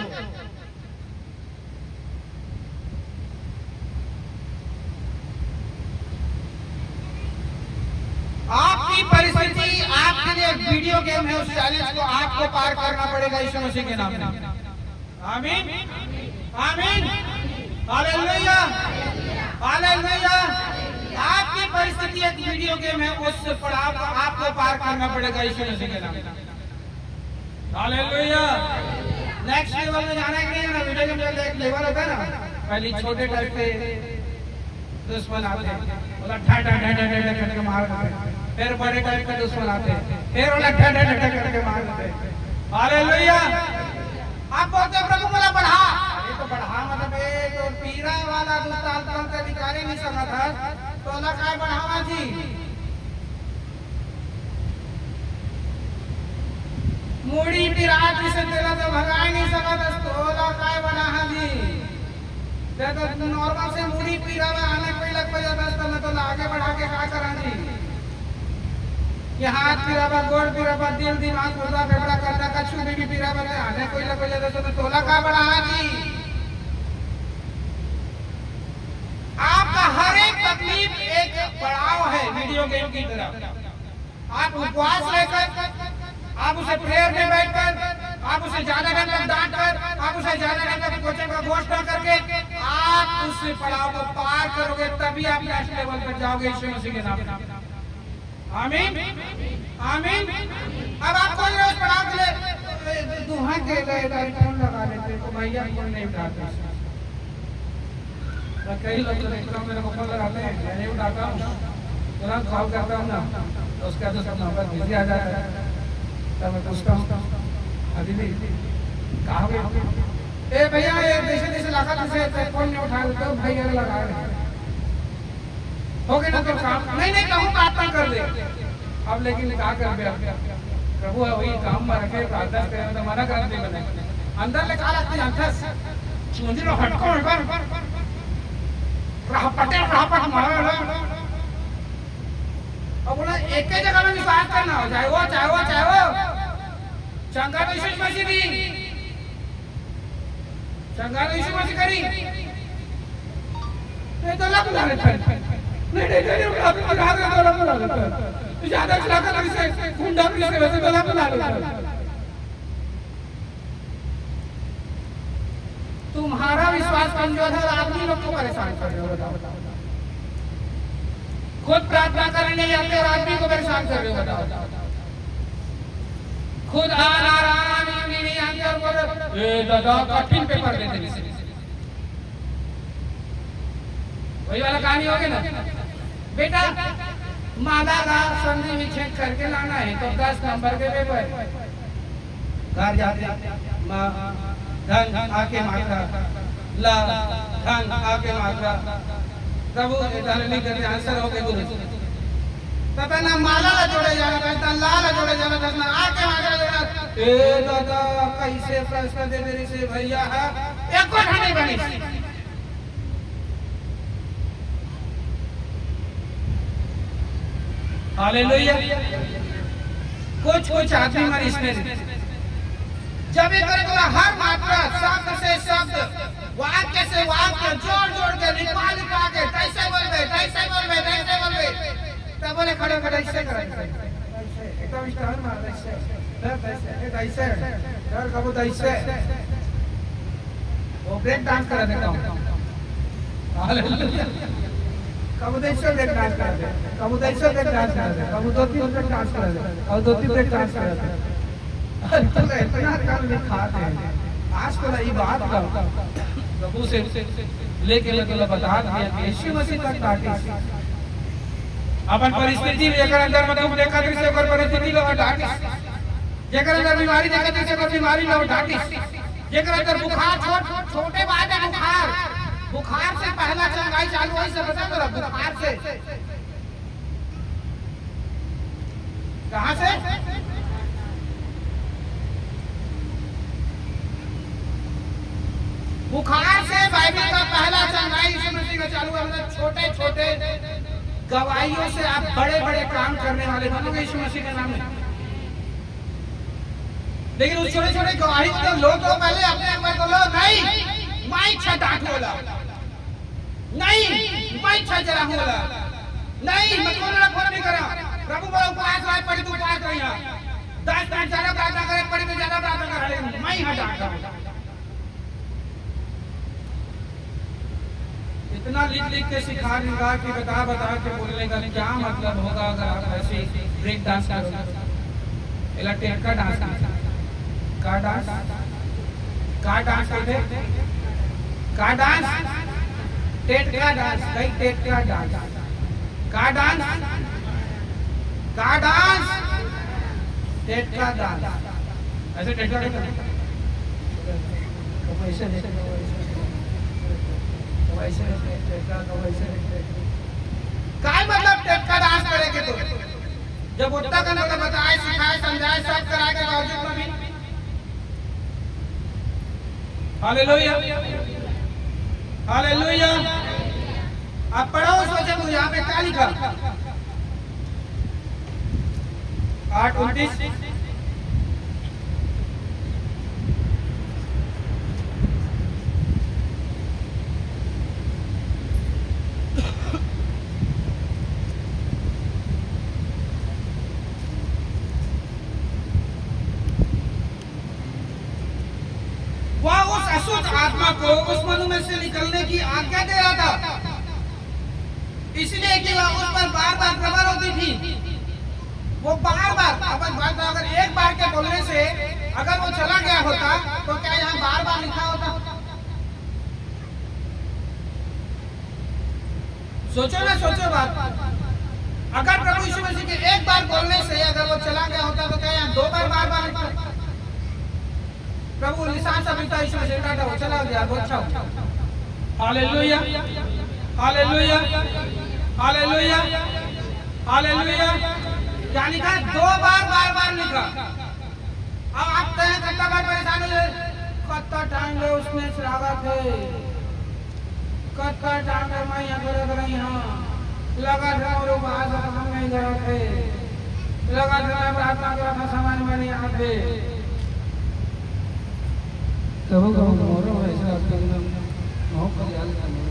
आपकी परिस्थिति आपके लिए वीडियो गेम है। उस चैलेंज को आपको पार करना पड़ेगा यीशु मसीह के नाम में। आमीन आमीन हालेलुया हालेलुया। आपकी परिस्थिति एक वीडियो गेम है, उस पड़ाव को आपको पार करना पड़ेगा यीशु मसीह के नाम में। हालेलुया। नेक्स्ट लेवल में जाना है कि नहीं? ना वीडियो गेम में एक लेवल होता है ना, पहले छोटे टाइप के दुश्मन आते हैं, बोला ठा ठा ठा ठा ठा करके मार देते हैं। फिर बड़े टाइप के दुश्मन आते हैं, फिर बोला ठा ठा ठा करके मार देते हैं। हालेलुया। आप बोलते हैं प्रभु बोला बढ़ा, ये तो बढ़ा मतलब ये तो पीरा वाला दुष्टाल तंत्र अधिकारी नहीं समझा था तो ना काय बढ़ावा जी। मुड़ी पिरात से तेला तो भगाई नहीं सका तो तोला काय बना जी। जब नॉर्मल से मुड़ी पीरा में आने कोई लग जाता है तो मैं तो आगे बढ़ा के क्या करा जी? ये हाथ पीरावा गोड़ पीरावा दिल दिमाग गुर्दा फेफड़ा करना कछु भी पीरावा में आने कोई लग जाता तो मैं तोला का बढ़ा जी। आपका हर एक तकलीफ एक पड़ाव है वीडियो गेम की तरह। आप उपवास लेकर, आप उसे प्रेयर में बैठकर, आप उसे ज्यादा टाइम तक डांट कर, आप उसे ज्यादा टाइम तक कोचिंग का घोषणा करके आप उस पड़ाव को पार करोगे, तभी आप नेक्स्ट लेवल पर जाओगे यीशु मसीह के नाम में। आमीन आमीन। अब आप बोल रहे हो उस पड़ाव के लिए दुहा के गए फोन लगा लेते तो भैया फोन नहीं उठाते। कई लोग तो मेरे को फोन लगाते हैं, मैं नहीं उठाता हूँ, तुरंत कॉल करता हूँ ना तो उसका तो सब नंबर बिजी आ जाता है। तब मैं पूछता हूँ अभी भी कहाँ गए? ए भैया ये जैसे जैसे लगा तुझे फोन नहीं उठा तो भैया लगा रहे हो गए ना तो काम नहीं कहूँ बात ना कर ले। अब लेकिन क्या कर दिया प्रभु है वही काम में रखे प्रार्थना करें तो मना कर दे मैंने अंदर ले काला की अंतस चुंदी रो हटको राहपटे राहपट मारो। अब बोला एक ही जगह में विश्वास करना हो, चाहे वो चंगा तो यीशु मसीह दी, चंगा तो यीशु मसीह करी नहीं तो लग जा रहे नहीं उठा के लगा दे तो लग जा रहे तो ज्यादा चला कर इसे गुंडा भी से वैसे तो लग जा रहे। तुम्हारा विश्वास कमजोर है और आदमी लोग को परेशान कर रहे हो। बताओ खुद प्रार्थना करने नहीं आते और आदमी को परेशान कर रहे हो। बताओ खुद आराम नहीं आते और बोल ए दादा कठिन पेपर देते हैं। वही वाला कहानी हो गया ना बेटा, माला का संधि विच्छेद करके लाना है तो 10 नंबर के पेपर घर जाते माँ धन आके मात्रा ला धन आके मात्रा प्रभु धन करके आंसर हो गए गुरु तब ना माला ला जोड़े जाना था ला ला जोड़े जाना था ना आके मात्रा जोड़ा ए दादा कैसे प्रश्न दे मेरी से भैया है एक को ठाने बनी। हालेलुया। कुछ आदमी हमारे इसमें जब एक बोला हर मात्रा शब्द से शब्द, वाक्य से वाक्य जोड़ के लिपा के कैसे बोलबे तब बोले खड़े ऐसे करे एकदम स्टार मार ऐसे यार कबूत ऐसे वो ब्रेक डांस करा देता हूं। हालेलुया। कबूत ऐसे ब्रेक डांस करा दे, कबूत ऐसे ब्रेक डांस करा दे, कबूत 2-3 ब्रेक डांस करा दे और 2-3 ब्रेक डांस करा दे। इतना कम दिखाते हैं। आज को ये बात का प्रभु से लेके मतलब बता दिया कि यीशु मसीह तक डांटे अपन परिस्थिति जेकर अंदर मतलब देखा दृश्य ओकर परिस्थिति लोग डांटे, जेकर अंदर बीमारी देखा दृश्य ओकर बीमारी लोग डांटे, जेकर अंदर बुखार छोटे बात है बुखार से पहला चंगाई चालू होई से बता दो बुखार से कहां से बुखार से बाइबल का पहला चंगाई यीशु मसीह का चालू है। छोटे गवाहियों से आप बड़े काम करने वाले बनोगे यीशु मसीह के नाम में। लेकिन उस छोटे गवाही के लोग तो पहले अपने आप को लो नहीं मैं इच्छा डांट बोला नहीं मैं इच्छा जरा बोला नहीं मैं फोन नहीं करा प्रभु बोला उपवास रात पड़ी तू उपवास कर यहां 10 मिनट ज्यादा प्रार्थना करे पड़ी तो ज्यादा प्रार्थना कर मैं यहां डांट इतना लिख के सिखा के बता के बोलने का क्या मतलब होगा अगर आप ऐसे ब्रेक डांस करोगे। इला टेट का डांस का डांस करते का डांस टेट का डांस कई टेट का डांस का डांस टेट का डांस ऐसे टेट का काय मतलब टेट का डांस करेंगे तो जब उतना करना तो बताए सिखाए समझाए सब कराए के बावजूद में भी। Hallelujah hallelujah. आप पढ़ो सोचे मुझे यहाँ पे क्या लिखा 8:29 आत्मा को उस मनुष्य से निकलने की आज्ञा दे रहा था, इसलिए कि वह उस पर बार प्रबल होती थी। वो बार अपन बात अगर एक बार के बोलने से अगर वो चला गया होता तो क्या यहाँ बार लिखा होता? सोचो बात। अगर प्रभु यीशु मसीह के एक बार बोलने से अगर वो चला गया होता तो क्या यहाँ 2 बार लिखा? प्रभु निशान सा पिता यीशु मसीह का वो चला गया वो अच्छा। Hallelujah hallelujah hallelujah hallelujah. क्या लिखा? 2 बार लिखा। अब आप कहें कितना बार परेशान हुए? कत्ता टांग ले उसमें स्वागत है, कत्ता टांग ले मैं यहाँ कर यहाँ लगा था और बाहर हम नहीं गए थे, लगा था प्रार्थना करा था सामान मैंने यहाँ पे कहो मोरो ऐसा करना हो कर याद करना।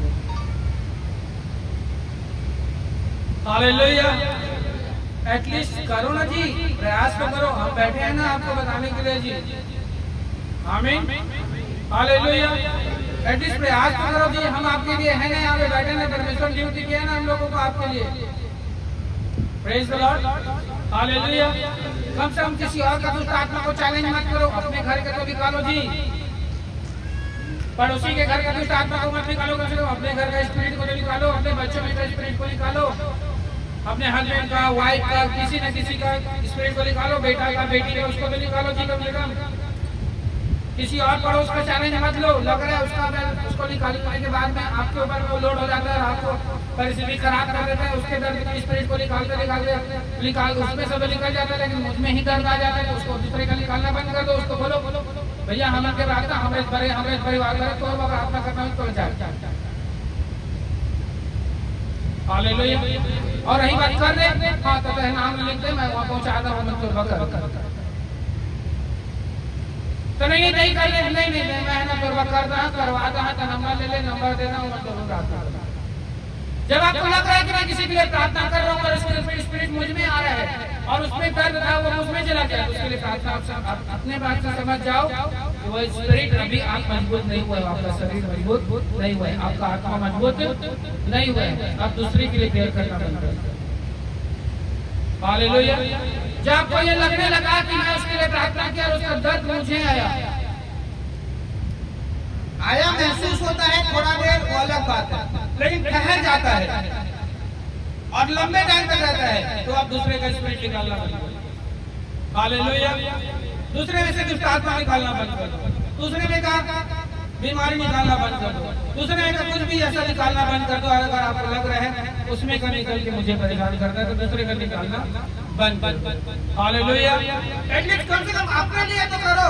हालेलुया। एटलीस्ट करो ना जी, प्रयास तो करो। हम बैठे हैं ना आपको बताने के लिए जी। आमीन हालेलुया। एटलीस्ट प्रयास तो करो जी। हम आपके लिए है ना, यहाँ पे बैठे ना, परमेश्वर ड्यूटी किया ना हम लोगों को आपके लिए। Praise the lord hallelujah. कम से कम किसी और का दुष्ट आत्मा को चैलेंज मत करो, अपने घर का तो निकालो जी। पड़ोसी के घर का दुष्ट आत्मा को मत निकालो, कम से कम अपने घर का स्पिरिट को निकालो, अपने बच्चों के स्पिरिट को निकालो, अपने हस्बैंड का, वाइफ का, किसी न किसी का स्पिरिट को निकालो, बेटा का, बेटी का, उसको तो निकालो जी। कम से कम किसी और पड़ोस का चैलेंज मत लो। लग रहा है उसको निकालने के बाद में आपके ऊपर वो लोड हो जाता है, आपको परिस्थिति खराब कर देता है, उसके दर्द के स्पिरिट को निकाल उसमें से तो निकल जाता है, लेकिन मुझ में ही दर्द आ जाता है तो उसको दूसरे का निकालना बंद कर दो। उसको बोलो भैया हमें के बात हमें परिवार करे तो बाबा आत्मा करना तो जाए हालेलुया। और रही बात कर दे हाँ तो नाम लिख दे मैं वहां पहुंचाता हूं मैं तो बकर तो नहीं कर ले नहीं मैं ना तोरबा करवाता है तो नंबर ले नंबर देना हूं मैं जरूर आता। जब आपको लग रहा है कि मैं किसी के लिए प्रार्थना कर रहा हूं और उसके स्पिरिट मुझ में आ रहा है और उसमें दर्द था वो मुझ में चला गया, उसके लिए प्रार्थना आप अपने बात से समझ जाओ कि वो स्पिरिट अभी आप मजबूत नहीं हुआ, आपका शरीर मजबूत नहीं हुआ, आपका आत्मा मजबूत नहीं हुआ, आप दूसरे के लिए प्रेयर करना बंद कर दो। हालेलुया। जब आपको ये लगने लगा कि मैं उसके लिए प्रार्थना किया और उसका दर्द मुझे आया महसूस होता है थोड़ा देर वो अलग बात है, लेकिन ठहर जाता है और लंबे टाइम तक रहता है तो आप दूसरे का स्पिरिट निकालना बंद कर दो। हालेलुया। दूसरे में से दुष्ट आत्मा निकालना बंद कर दो, दूसरे में का बीमारी निकालना बंद कर दो, दूसरे में का कुछ भी ऐसा निकालना बंद कर दो। अगर आपको लग रहा है उसमें का निकल के मुझे परेशान करता है तो दूसरे का निकालना बंद कर दो। हालेलुया। एटलीस्ट कम से कम अपने लिए तो करो,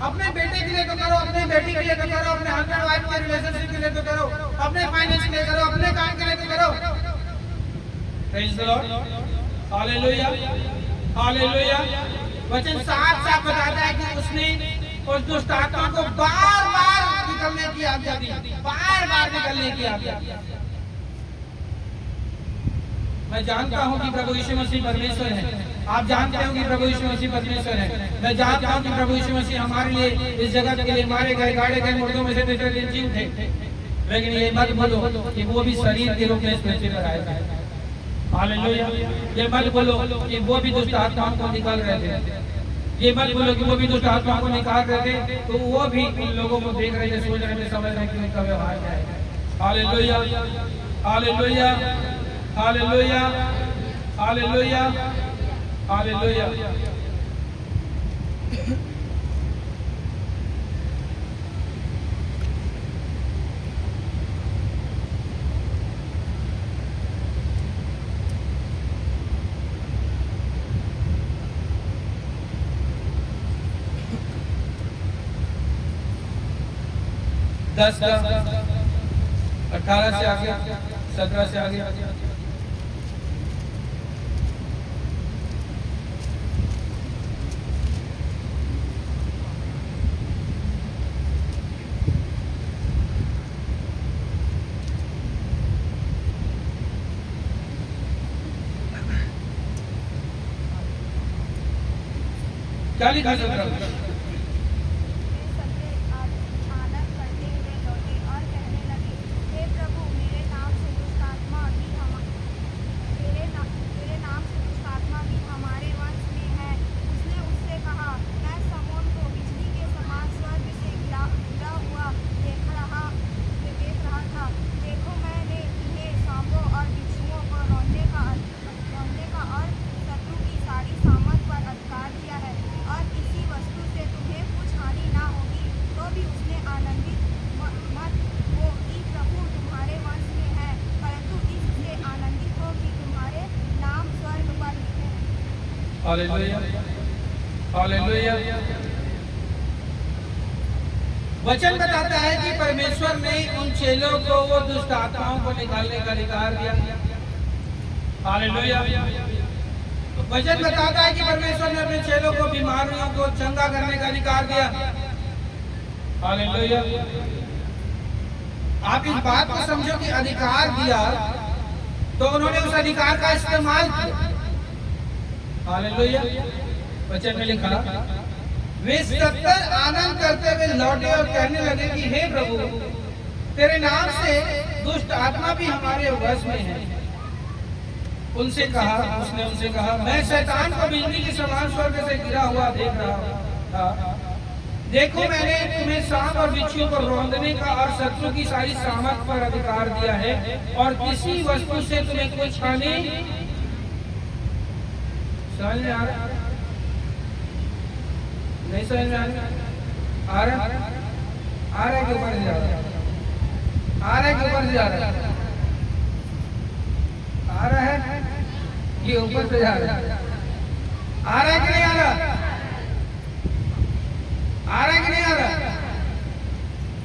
अपने बेटे के लिए तो करो, अपने बेटी के लिए तो करो, अपने हस्बैंड वाइफ के रिलेशनशिप के लिए तो करो, अपने फाइनेंस के लिए करो, अपने काम के लिए तो करो। Praise the lord. Hallelujah hallelujah. वचन साफ बताता है कि उसने उस दुष्ट आत्मा को बार-बार निकलने की आज्ञा दी, बार-बार निकलने की आज्ञा दी। मैं जानता हूं कि प्रभु यीशु मसीह परमेश्वर है, आप जानते हो कि प्रभु यीशु मसीह परमेश्वर है, मैं जानता हूं कि प्रभु यीशु मसीह हमारे लिए इस जगत के लिए मारे गए गाड़े गए मुर्दों में से तीसरे दिन जीव थे, लेकिन ये मत बोलो कि वो भी शरीर के रूप में इस पृथ्वी पर आए थे। हालेलुया। ये मत बोलो कि वो भी दुष्ट आत्माओं को निकाल रहे थे, ये मत बोलो कि वो भी दुष्ट आत्माओं को निकाल रहे थे तो वो भी उन लोगों को देख रहे थे, सोच रहे थे, समझ रहे कि उनका व्यवहार क्या है। Hallelujah hallelujah hallelujah hallelujah hallelujah. दस 18 से आगे 17 से आगे क्या लिखा है? Hallelujah hallelujah. वचन बताता है कि परमेश्वर ने उन चेलों को वो दुष्ट आत्माओं को निकालने का अधिकार दिया। हालेलुया। वचन बताता है कि परमेश्वर ने अपने चेलों को बीमारियों को चंगा करने का अधिकार दिया। हालेलुया। आप इस बात को समझो कि अधिकार दिया तो उन्होंने उस अधिकार का इस्तेमाल किया। हालेलुया। वचन में लिखा वे 70 आनंद करते हुए लौटे और कहने लगे कि हे प्रभु तेरे नाम से दुष्ट आत्मा भी हमारे वश में है। उसने उनसे कहा मैं शैतान को बिजली के समान स्वर्ग से गिरा हुआ देख रहा था, देखो मैंने तुम्हें सांप और बिच्छू को रौंदने का और शत्रु की सारी सामर्थ पर अधिकार दिया है और किसी वस्तु से तुम्हें कुछ हानि समझ में आ रहा नहीं, समझ में आ रहा है कि ऊपर से जा रहा है, आ रहा है कि ऊपर से जा रहा है, आ रहा है कि ऊपर से जा रहा है, आ रहा है कि नहीं आ रहा? आ रहा है कि नहीं आ रहा?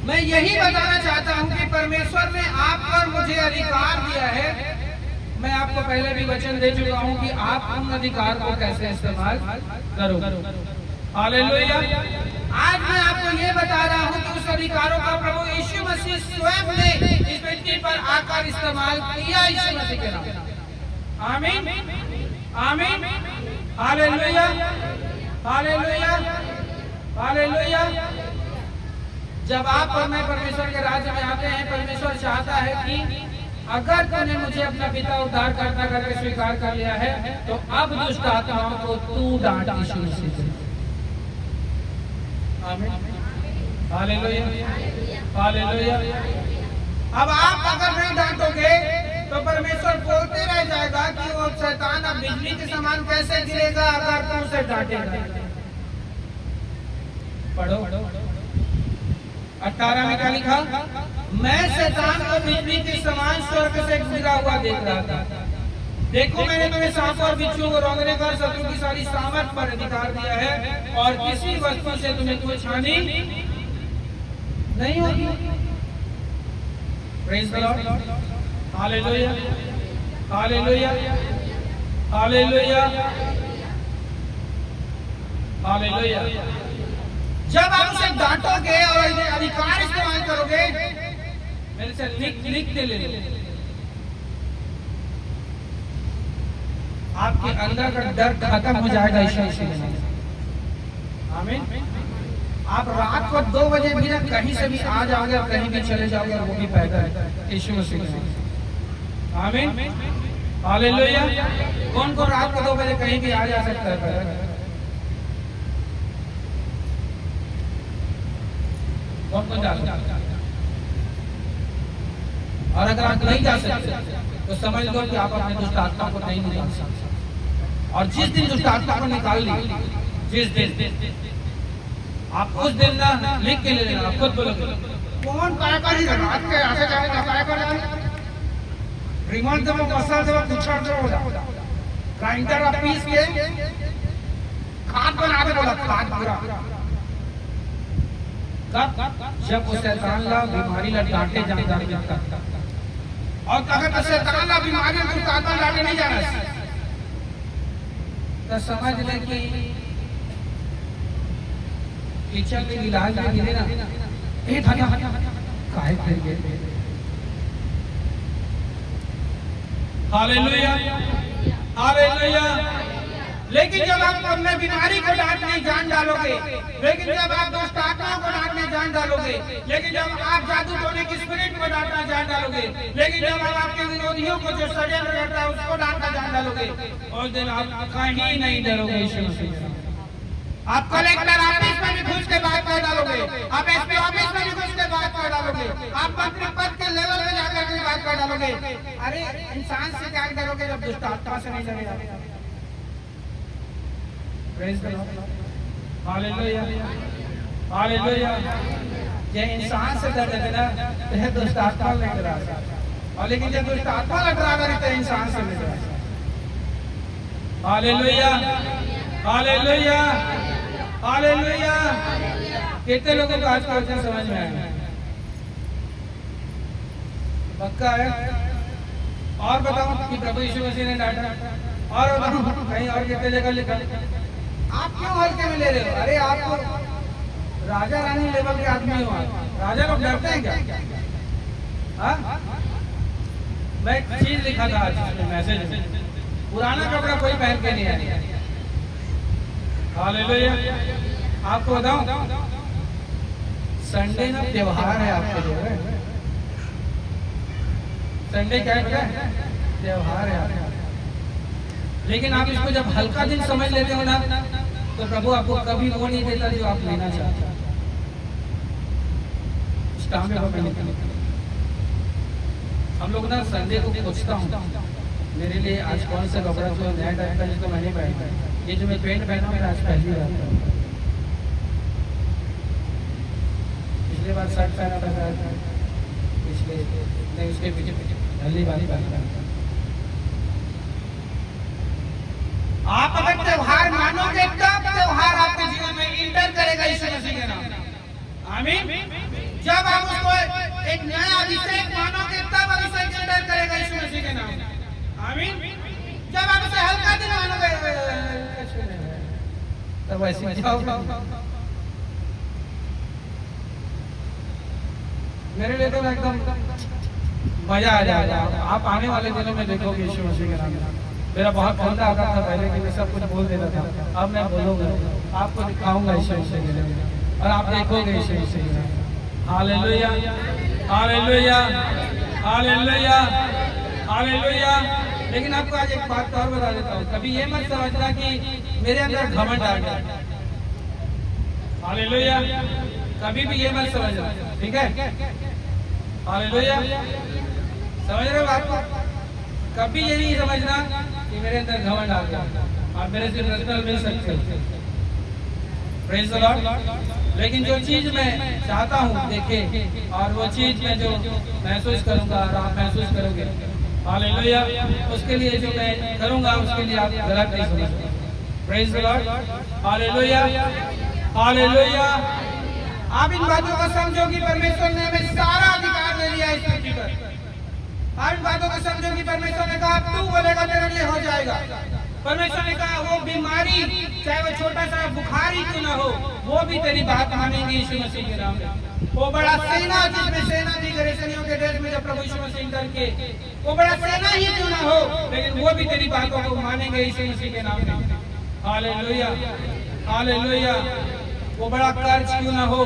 मैं यही बताना चाहता हूं कि परमेश्वर ने आप पर मुझे अधिकार दिया है। मैं आपको पहले भी वचन दे चुका हूं कि आप उन अधिकार को कैसे इस्तेमाल करो। हालेलुया। आज मैं आपको ये बता रहा हूं कि उस अधिकारों का प्रभु यीशु मसीह स्वयं ने इस पृथ्वी पर आकर इस्तेमाल किया यीशु मसीह के नाम। आमीन आमीन हालेलुया हालेलुया हालेलुया। जब आप और मैं परमेश्वर के राज्य में आते हैं, परमेश्वर चाहता है कि अगर तूने मुझे अपना पिता उद्धार करता करके स्वीकार कर लिया है, तो अब दुष्ट आत्माओं को तू डांट यीशु मसीह से। आमीन हालेलुया हालेलुया। अब आप अगर नहीं डांटोगे तो परमेश्वर बोलते रह जाएगा कि वो शैतान अब बिजली के समान कैसे गिरेगा अगर तू उसे डांटेगा। पढ़ो 18 में क्या लिखा? मैं शैतान को बिजली के समान स्वर्ग से गिरा हुआ देख रहा था। देखो मैंने तुम्हें सांप और बिच्छू को रोकने का शत्रु की सारी सामर्थ पर अधिकार दिया है, और किसी वस्तु से तुम्हें कुछ हानि नहीं होगी। Praise the lord hallelujah hallelujah hallelujah hallelujah. जब आप उसे डांटोगे और अधिकार इस्तेमाल करोगे, मेरे से लिख के ले लो, आपके अंदर का डर खत्म हो जाएगा यीशु मसीह में। आमीन। आप रात को 2 बजे भी कहीं से भी आ जाओगे और कहीं भी चले जाओगे, और वो भी पैदल यीशु मसीह में। आमीन हालेलुया। कौन कौन रात को 2 बजे कहीं भी आ जा सकता है पैदल? कौन कौन जा सकता है? और अगर आप नहीं जा सकते तो समझ लो कि आप अपने दुष्ट आत्मा को नहीं निकाल सकते। और जिस दिन दुष्ट आत्मा को निकाल ली, जिस दिन आप उस दिन ना लिख के ले लेना। आप खुद बोलोगे कौन काय करी रात के ऐसे जाएगा, काय करेगा? रिमोट दबो, मसाला दबो, कुछड़ दबो, ग्राइंडर आप पीस के खाद बना के बोला खाद पूरा। जब वो शैतान ला बीमारी ला डांटे जाता, और अगर तो शैतान ला बीमारी को काटने डांटे नहीं जाना, तो समझ ले कि किचन में इलाज में गिरे ना, ए थाना काहे कर गए। Hallelujah hallelujah. लेकिन जब आप अपने बीमारी को डांटने जान डालोगे, लेकिन जब आप दुष्ट आत्माओं को डांटने जान डालोगे, लेकिन जब आप जादू टोने की स्पिरिट को डांटना जान डालोगे, लेकिन जब आप आपके विरोधियों को जो षड्यंत्र करता है उसको डांटना जान डालोगे, उस दिन आप कहीं नहीं डरोगे यीशु मसीह। आप कलेक्टर ऑफिस में भी घुस के बात कर डालोगे, आप एसपी ऑफिस में भी घुस के बात कर डालोगे, आप मंत्री पद के लेवल में जाकर के बात कर डालोगे। अरे इंसान से क्या डरोगे जब दुष्ट आत्मा से नहीं डरेगा? Praise the lord hallelujah hallelujah. ये इंसान से डर ना, यह दुष्ट आत्मा नहीं डरा, और लेकिन जब दुष्ट आत्मा डरा करे तो इंसान से नहीं डरा। Hallelujah hallelujah hallelujah. कितने लोगों को आज का वचन समझ में आया? पक्का है? और बताओ कि प्रभु यीशु मसीह ने डांटा, और बताओ कहीं और कितने जगह लिखा? आप क्यों हल्के में ले रहे हो? अरे आप तो राजा रानी लेवल के आदमी हो। राजा लोग डरते हैं क्या? हाँ? मैं एक चीज लिखा था आज मैसेज, पुराना कपड़ा कोई पहन के नहीं आया। हालेलुया। आपको बताऊं, संडे ना त्योहार है आपके लिए। संडे क्या है? त्योहार है आपका। लेकिन आप इसको जब हल्का दिन समझ लेते हो ना, तो प्रभु आपको कभी वो नहीं देता जो आप लेना चाहते हो। हम लोग ना संडे को पूछता हूँ मेरे लिए आज कौन सा कपड़ा जो नया टाइप का जिसको मैंने पहना, ये जो मैं पेंट पहना हूँ आज पहली बार। पिछले बार शर्ट पहना था, पिछले नहीं उसके पीछे पहली बार पहना। आप अगर त्योहार मानोगे तब त्योहार आपके जीवन में इंटर करेगा यीशु मसीह के नाम। आमीन। जब आप उसको एक नया अभिषेक मानोगे तब अभिषेक एंटर करेगा यीशु मसीह के नाम में। आमीन। जब आप उसे हल्का दिन मानोगे तब ऐसे जाओ। मेरे लिए तो एकदम मजा आ जाएगा। आप आने वाले दिनों में देखोगे यीशु मसीह के नाम में। मेरा बहुत खोलता आता था पहले कि मैं सब कुछ बोल देता था, अब मैं बोलूंगा, आपको दिखाऊंगा यीशु मसीह के नाम में और आप देखोगे यीशु मसीह के नाम में। Hallelujah, hallelujah, hallelujah, hallelujah. लेकिन आपको आज एक बात और बता देता हूँ, कभी ये मत समझना कि मेरे अंदर घमंड आ गया। हालेलुया, कभी भी ये मत समझना, ठीक है? हालेलुया, समझ रहे हो बात को? कभी ये नहीं समझना कि मेरे अंदर घमंड आ गया। आप मेरे से पर्सनल मिल सकते हो, प्रेज़ द लॉर्ड। लेकिन जो चीज मैं चाहता हूँ देखे और वो चीज मैं जो महसूस करूंगा और आप महसूस करोगे, हालेलुया, उसके लिए जो मैं करूंगा उसके लिए आप गलत नहीं समझते। Praise the lord, hallelujah, hallelujah. आप इन बातों को समझो कि परमेश्वर ने हमें सारा अधिकार दे दिया इस पृथ्वी पर। आप इन बातों को समझो कि परमेश्वर ने कहा तू बोलेगा तेरे लिए हो जाएगा। परमेश्वर ने कहा वो बीमारी चाहे वो छोटा सा बुखार ही क्यों ना हो, वो भी तेरी बात मानेंगे यीशु मसीह के नाम में। वो बड़ा सेना जिसमें सेना थी गैरेसनियों के देश में जब प्रभु यीशु मसीह इंटर किए, वो बड़ा सेना ही क्यों ना हो, लेकिन वो भी तेरी बातों को मानेंगे यीशु मसीह के नाम में। Hallelujah, hallelujah. वो बड़ा कर्ज क्यों ना हो,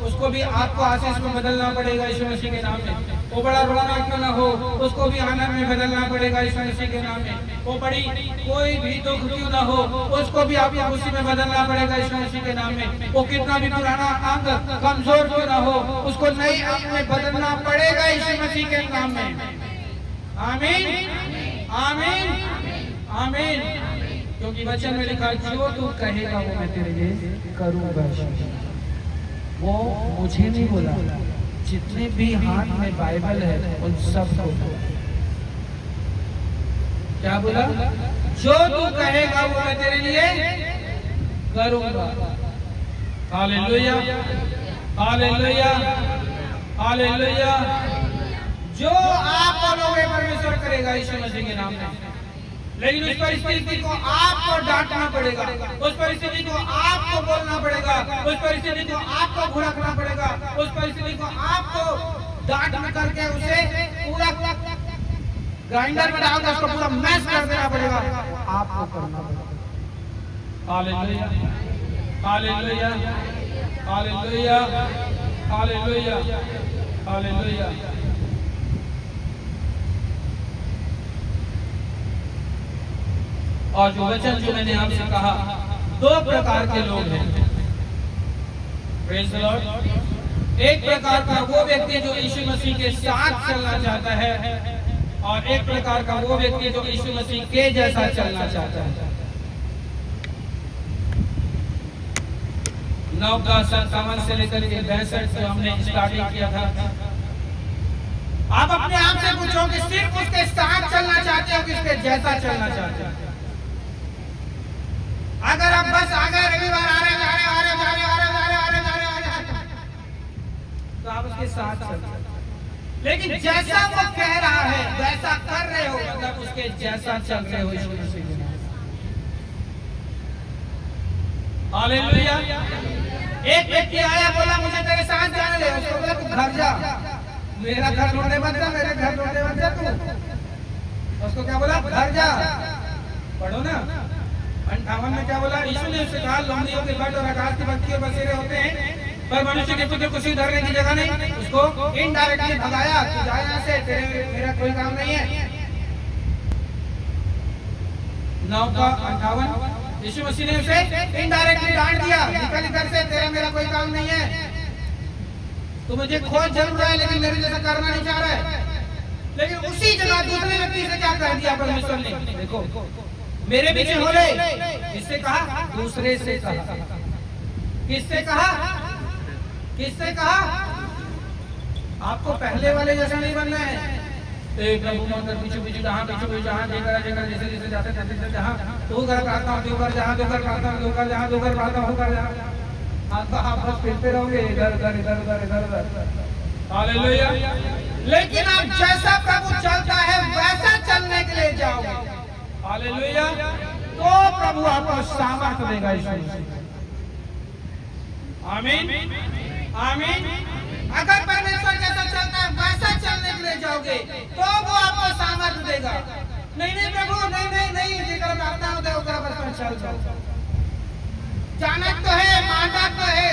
उसको भी आपको आशीष में बदलना पड़ेगा यीशु मसीह के नाम में। वो बड़ा रोना क्यों ना हो, उसको भी आनंद में बदलना पड़ेगा यीशु मसीह के नाम में। वो बड़ी कोई भी दुख क्यों ना हो, उसको भी आपको खुशी में बदलना पड़ेगा यीशु मसीह के नाम में। वो कितना भी पुराना अंग कमजोर क्यों ना हो, उसको नई अंग में बदलना पड़ेगा यीशु मसीह के नाम में। आमीन, आमीन, आमीन। क्योंकि वचन में लिखा जो तू कहेगा वो मैं तेरे लिए करूंगा। वो मुझे नहीं बोला, जितने भी हाथ में बाइबल है उन सबको क्या बोला? जो तू कहेगा वो मैं तेरे लिए करूंगा। Hallelujah, hallelujah, hallelujah. जो आप बोलोगे परमेश्वर करेगा यीशु मसीह के नाम में। लेकिन उस परिस्थिति को आपको डांटना पड़ेगा, उस परिस्थिति को आपको बोलना पड़ेगा, उस परिस्थिति को आपको भुड़कना पड़ेगा, उस परिस्थिति को आपको डांट करके उसे पूरा ग्राइंडर में डालकर उसको पूरा मैश कर देना पड़ेगा, आपको करना पड़ेगा। Hallelujah, hallelujah, hallelujah, hallelujah, hallelujah. और जो वचन जो मैंने आपसे कहा, दो प्रकार के लोग हैं। Praise the Lord. एक प्रकार का वो व्यक्ति जो यीशु मसीह के साथ चलना चाहता है और एक प्रकार का वो व्यक्ति जो यीशु मसीह के जैसा चलना चाहता है। 9:57 से लेकर के 62 जो हमने स्टार्टिंग किया था। आप अपने आप से पूछो कि सिर्फ उसके साथ चलना चाहते हो कि उसके जैसा चलना चाहते हो? अगर आप बस आ गए रविवार आ रहे तो आप उसके साथ चलते, लेकिन जैसा वो कह रहा है वैसा कर रहे हो, मतलब उसके जैसा चल रहे हो यीशु मसीह के नाम। हालेलुया। एक व्यक्ति आया बोला मुझे तेरे साथ जाने दे, उसको बोला तू घर जा, मेरा घर ढूंढने मत जा, मेरे घर ढूंढने मत जा तू। उसको क्या बोला? घर जा। पढ़ो ना 58 में क्या बोला? यीशु ने उससे कहा लोमड़ियों के बट और आकाश की पक्षियों बसेरे होते हैं पर मनुष्य के पुत्र को सीधा धरने की जगह नहीं। उसको इनडायरेक्टली भगाया, तू जा यहाँ से, मेरा कोई काम नहीं है। 9:58 यीशु मसीह ने उसे इनडायरेक्टली डांट दिया, निकल इधर से, तेरा मेरा कोई काम नहीं है। तू मुझे खोज जरूर रहा है लेकिन मेरे जैसा करना नहीं चाह रहा है। लेकिन उसी जगह दूसरे व्यक्ति से क्या कह दिया परमेश्वर ने? देखो मेरे पीछे हो रहे, किससे कहा? दूसरे से कहा। किससे कहा? किससे कहा? आपको पहले वाले जैसा नहीं बनना है। प्रभु मंदिर पीछे पीछे जहाँ पीछे पीछे जहाँ देकर जैसे जैसे जाते जहाँ तू कर प्रार्थना तू कर, जहाँ तू कर प्रार्थना तू कर, जहाँ तू कर प्रार्थना तू कर, जहाँ हाँ तो आप बस फिरते रहोगे इधर उधर इधर उधर इधर उधर। हालेलुया। लेकिन आप जैसा प्रभु चलता है वैसा चलने के लिए जाओगे, हालेलुया, तो प्रभु आपको सामर्थ्य देगा यीशु। आमीन आमीन। अगर परमेश्वर जैसा चलता है वैसा चलने के लिए जाओगे तो वो आपको सामर्थ्य देगा। नहीं नहीं प्रभु, नहीं नहीं नहीं, जेकर प्रार्थना होता है ओकरा पर चल जाओ। जाना तो है, मानना तो है,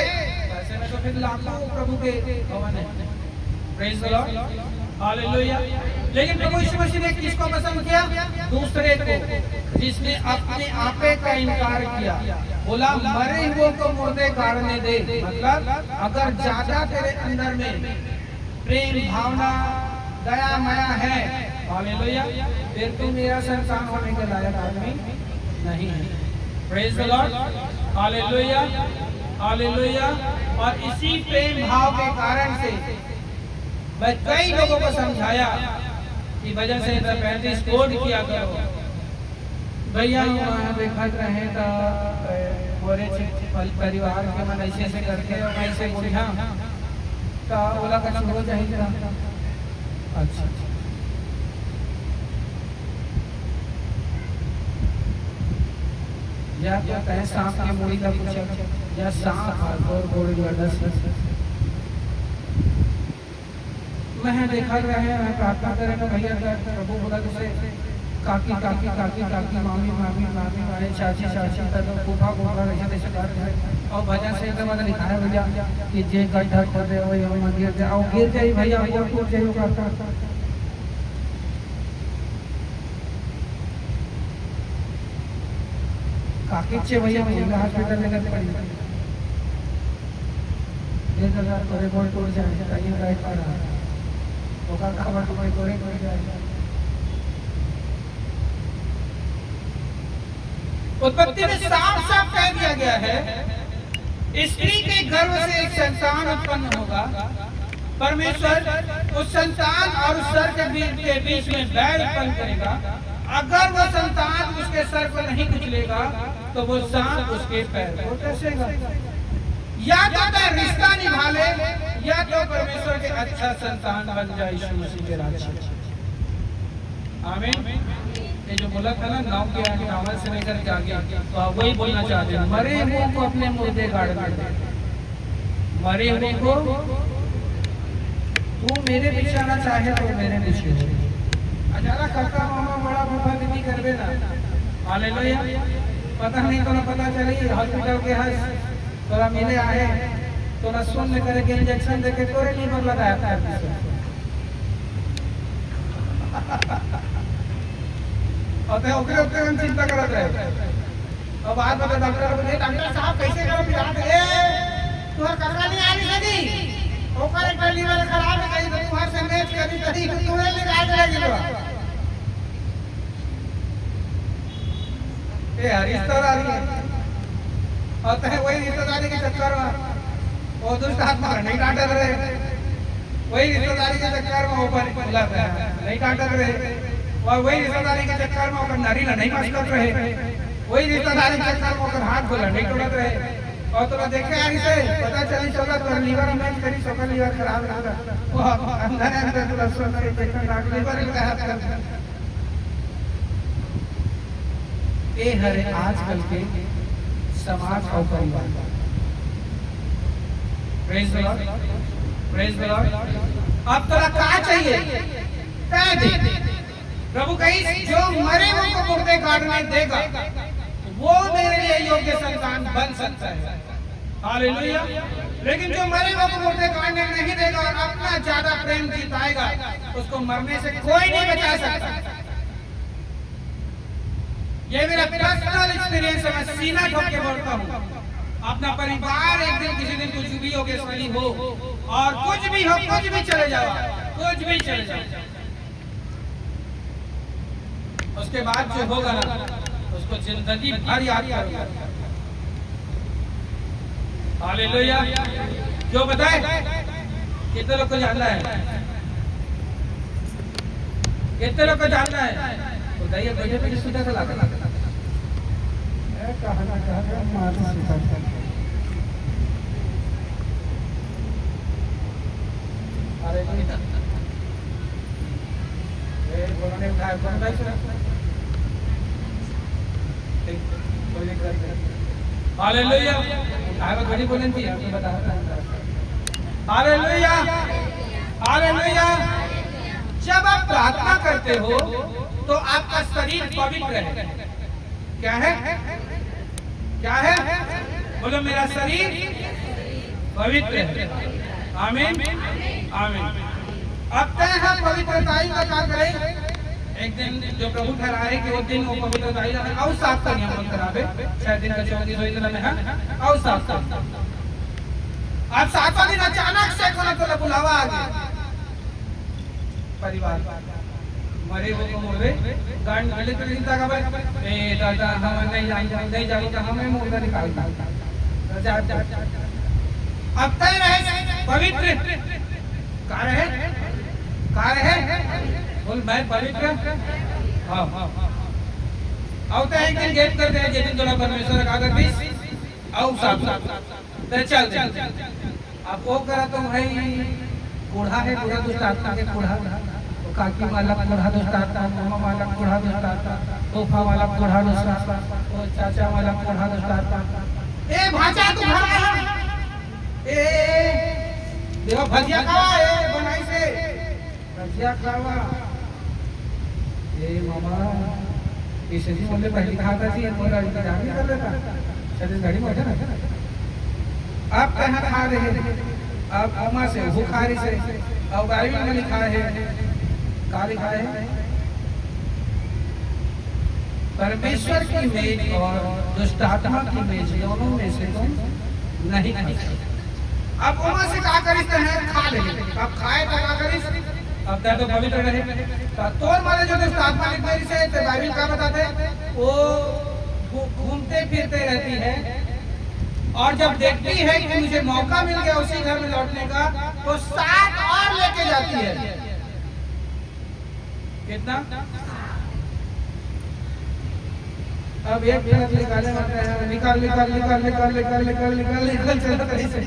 वैसे में तो फिर लाखों प्रभु के भवन है। Praise the lord, hallelujah. लेकिन प्रभु यीशु मसीह ने किसको पसंद किया? दूसरे को, जिसने अपने आपे का इनकार किया। बोला मरे हुए को मुर्दे गाड़ने दे। मतलब अगर ज्यादा तेरे अंदर में प्रेम भावना दया माया है, हालेलुया, फिर तू मेरा संतान होने के लायक आदमी नहीं है। Praise the lord, hallelujah hallelujah. और इसी प्रेम भाव के कारण से मैं कई लोगों को समझाया कि वजह से 35 कोड किया करो भैया, देखा रहे तो परिवार के मन ऐसे से करके और ऐसे बोलिया तो बोला कुछ हो जाएगा। अच्छा या क्या कहे सांप की मूड़ी का कुछ या सांप और गोली मैं देखा रहे हैं प्रार्थना करें तो भैया प्रभु बोला तुझे काकी काकी काकी काकी मामी मामी मामी मामी चाची चाची फूफा फूफा ऐसे ऐसे कर रहे हैं। और भजन से तो मैंने लिखा है भैया कि जे गड्ढा खोदे हो मंदिर से आओ गिर जाए भैया वो टूट जाए करता। काकी से भैया मुझे हॉस्पिटल लेकर पड़ी 1000 को रिपोर्ट टूट जाए कहीं राइट पर ओका खबर कोई कोई कोई जाए। उत्पत्ति में साफ साफ कह दिया गया है स्त्री के गर्भ से एक संतान उत्पन्न होगा। परमेश्वर उस संतान और उस सर के बीच में बैर उत्पन्न करेगा। अगर वो संतान उसके सर को नहीं कुचलेगा तो वो सांप उसके पैर को डसेगा। या तो रिश्ता निभा ले या तो परमेश्वर के अच्छा संतान बन जाए यीशु मसीह के राज्य। आमीन। ये जो बोला था ना गांव के आगे नावल से लेकर के आगे, तो आप वही बोलना चाहते हैं मरे हुए को अपने मुर्दे गाड़ने दे। मरे हुए को तू मेरे पीछे आना चाहे तो मेरे पीछे अजारा काका मामा बड़ा फूफा दीदी करबे ना, हालेलुया। पता नहीं तो ना पता चली हॉस्पिटल के हंस तोरा मिले आए तो ना सुन करे के इंजेक्शन देके तोरे लीवर लगाया और ओकरे ओकरे हम चिंता करत रहे। अब बात बता डॉक्टर बोले डॉक्टर साहब कैसे करो बिराट ए तोहर काका नहीं आनी सदी ओकर एक लीवर खराब है कहीं तो तुहार से मैच करी तरी तोरे ले आ जाएगा। ए रिश्तेदारी और तय वही रिश्तेदारी के चक्कर में वो दुष्ट आत्मा नहीं डांटे रहे। वही रिश्तेदारी के चक्कर में ऊपर खुला नहीं डांटे रहे। और वही रिश्तेदारी के चक्कर में ओकर नारी नहीं मस्कत रहे। वही रिश्तेदारी के चक्कर में ओकर हाथ बोला नहीं तोड़त रहे। और तोरा देखे आरी से पता चली चला तोर लीवर मैच करी सोकर लीवर खराब रहा वो अंदर अंदर तोरा सुन के देखन लाग लीवर का हाथ कर ए हरे आजकल के समाज और परिवार। Praise the Lord, praise the Lord. अब तोरा क्या चाहिए कह दे। प्रभु कहीं जो मरे हुए को मुर्दे काटने देगा वो मेरे लिए योग्य संतान बन सकता है, हालेलुया। लेकिन जो मरे हुए को मुर्दे काटने नहीं देगा और अपना ज्यादा प्रेम जिताएगा उसको मरने से कोई नहीं बचा सकता। ये मेरा पर्सनल एक्सपीरियंस है, मैं सीना ठोक के बोलता हूँ। अपना परिवार एक दिन किसी दिन कुछ भी हो गया हो और कुछ भी हो कुछ भी चले जाओ कुछ भी चले जाओ उसके बाद जो होगा ना उसको जिंदगी भर याद करूंगा। हालेलुया। जो बताए कितने लोग को जानना है, कितने लोग को जानना है बताइए। बजे पे सीधा चला अरे उन्होंने उठाया कौन भाई सुना हालेलुया आगे बड़ी बोलनी थी आपको बता हालेलुया हालेलुया जब आप प्रार्थना करते हो तो आपका शरीर पवित्र है क्या है क्या है बोलो मेरा शरीर पवित्र है आमीन आमीन अब तय है पवित्रताई का क्या करें एक दिन जो प्रभु ठहराए कि वो दिन वो पवित्रताई और साफ करनी हम करावे 6 दिन का 34 दिन में है और साफ कर अब 7वां दिन अचानक से कोना को बुलावा आ गया परिवार मरे वो को मोरे गांड गले तो चिंता का भाई ए दादा हम नहीं जाएंगे तो हमें मुर्दा निकालता अब तय रहे पवित्र कार्य है बोल मैं पवित्र हाँ आवता है कि गेट कर दे जिन तोरा परमेश्वर का करती आओ साहब तो चल अब वो करा तो भाई बूढ़ा है बूढ़ा दुष्ट आत्मा के बूढ़ा तो काकी वाला बूढ़ा दुष्ट आत्मा मामा वाला बूढ़ा दुष्ट आत्मा तोफा वाला बूढ़ा दुष्ट आत्मा और चाचा वाला बूढ़ा दुष्ट आत्मा ए भाचा तू घर आ ए देखो भजिया खावा ए बनाई से भजिया खावा ए मामा इसे जी बोले पहले कहा था जी मोरा इंतजार नहीं कर रहा था शायद गाड़ी में बैठा ना आप कहाँ खा रहे हैं आप अम्मा से वो खा रही से और बाइबल में लिखा है क्या लिखा है परमेश्वर की मेज और दुष्ट आत्मा की मेज दोनों में से तुम नहीं खा सकते अब उमा से क्या करिस हैं खा ले अब खाए तो क्या करिस अब तो पवित्र रहे तोर मारे जो दुष्ट आत्मा लिखने से बाइबल का बताते वो घूमते फिरते रहती है और जब देखती है कि मुझे मौका मिल गया उसी घर में लौटने का तो 7 और लेके जाती है कितना अब एक मिनट निकालने वाले हैं निकाल चलता कहीं से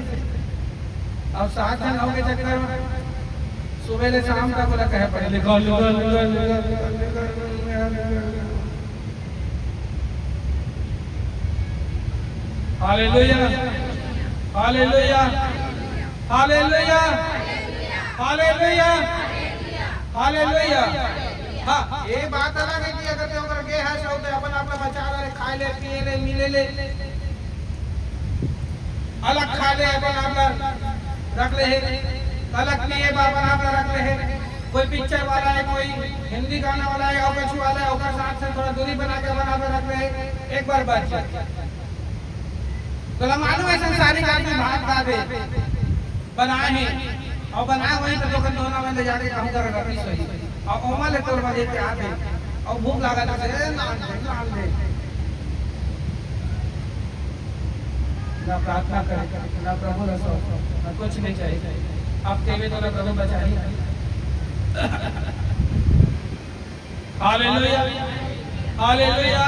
अब 7 जन हो गए चक्कर में सुबह से शाम तक बोला कहे पड़े निकाल hallelujah hallelujah hallelujah hallelujah hallelujah हाँ ये बात अलग है कि अगर तो गे है सो तो अपन अपना बचा ले खाए ले पिए ले मिले ले अलग खा ले अपन अपना रख ले अलग पिए अपन अपना रख ले कोई पिक्चर वाला है कोई हिंदी गाना वाला है और कुछ वाला है और साथ से थोड़ा दूरी बना के अपन अपना रख ले एक बार बात तो मालूम है संसारिक आदमी भात खा दे बनाए हैं और बनाए वही तो दुकान दोनों में ले जाके काम कर रहा है और ओमा ले तोड़ वाले के आते और भूख लगा था नान दे ना प्रार्थना करे ना प्रभु रसो ना कुछ नहीं चाहिए आप देवे तो ना प्रभु बचाइए हालेलुया हालेलुया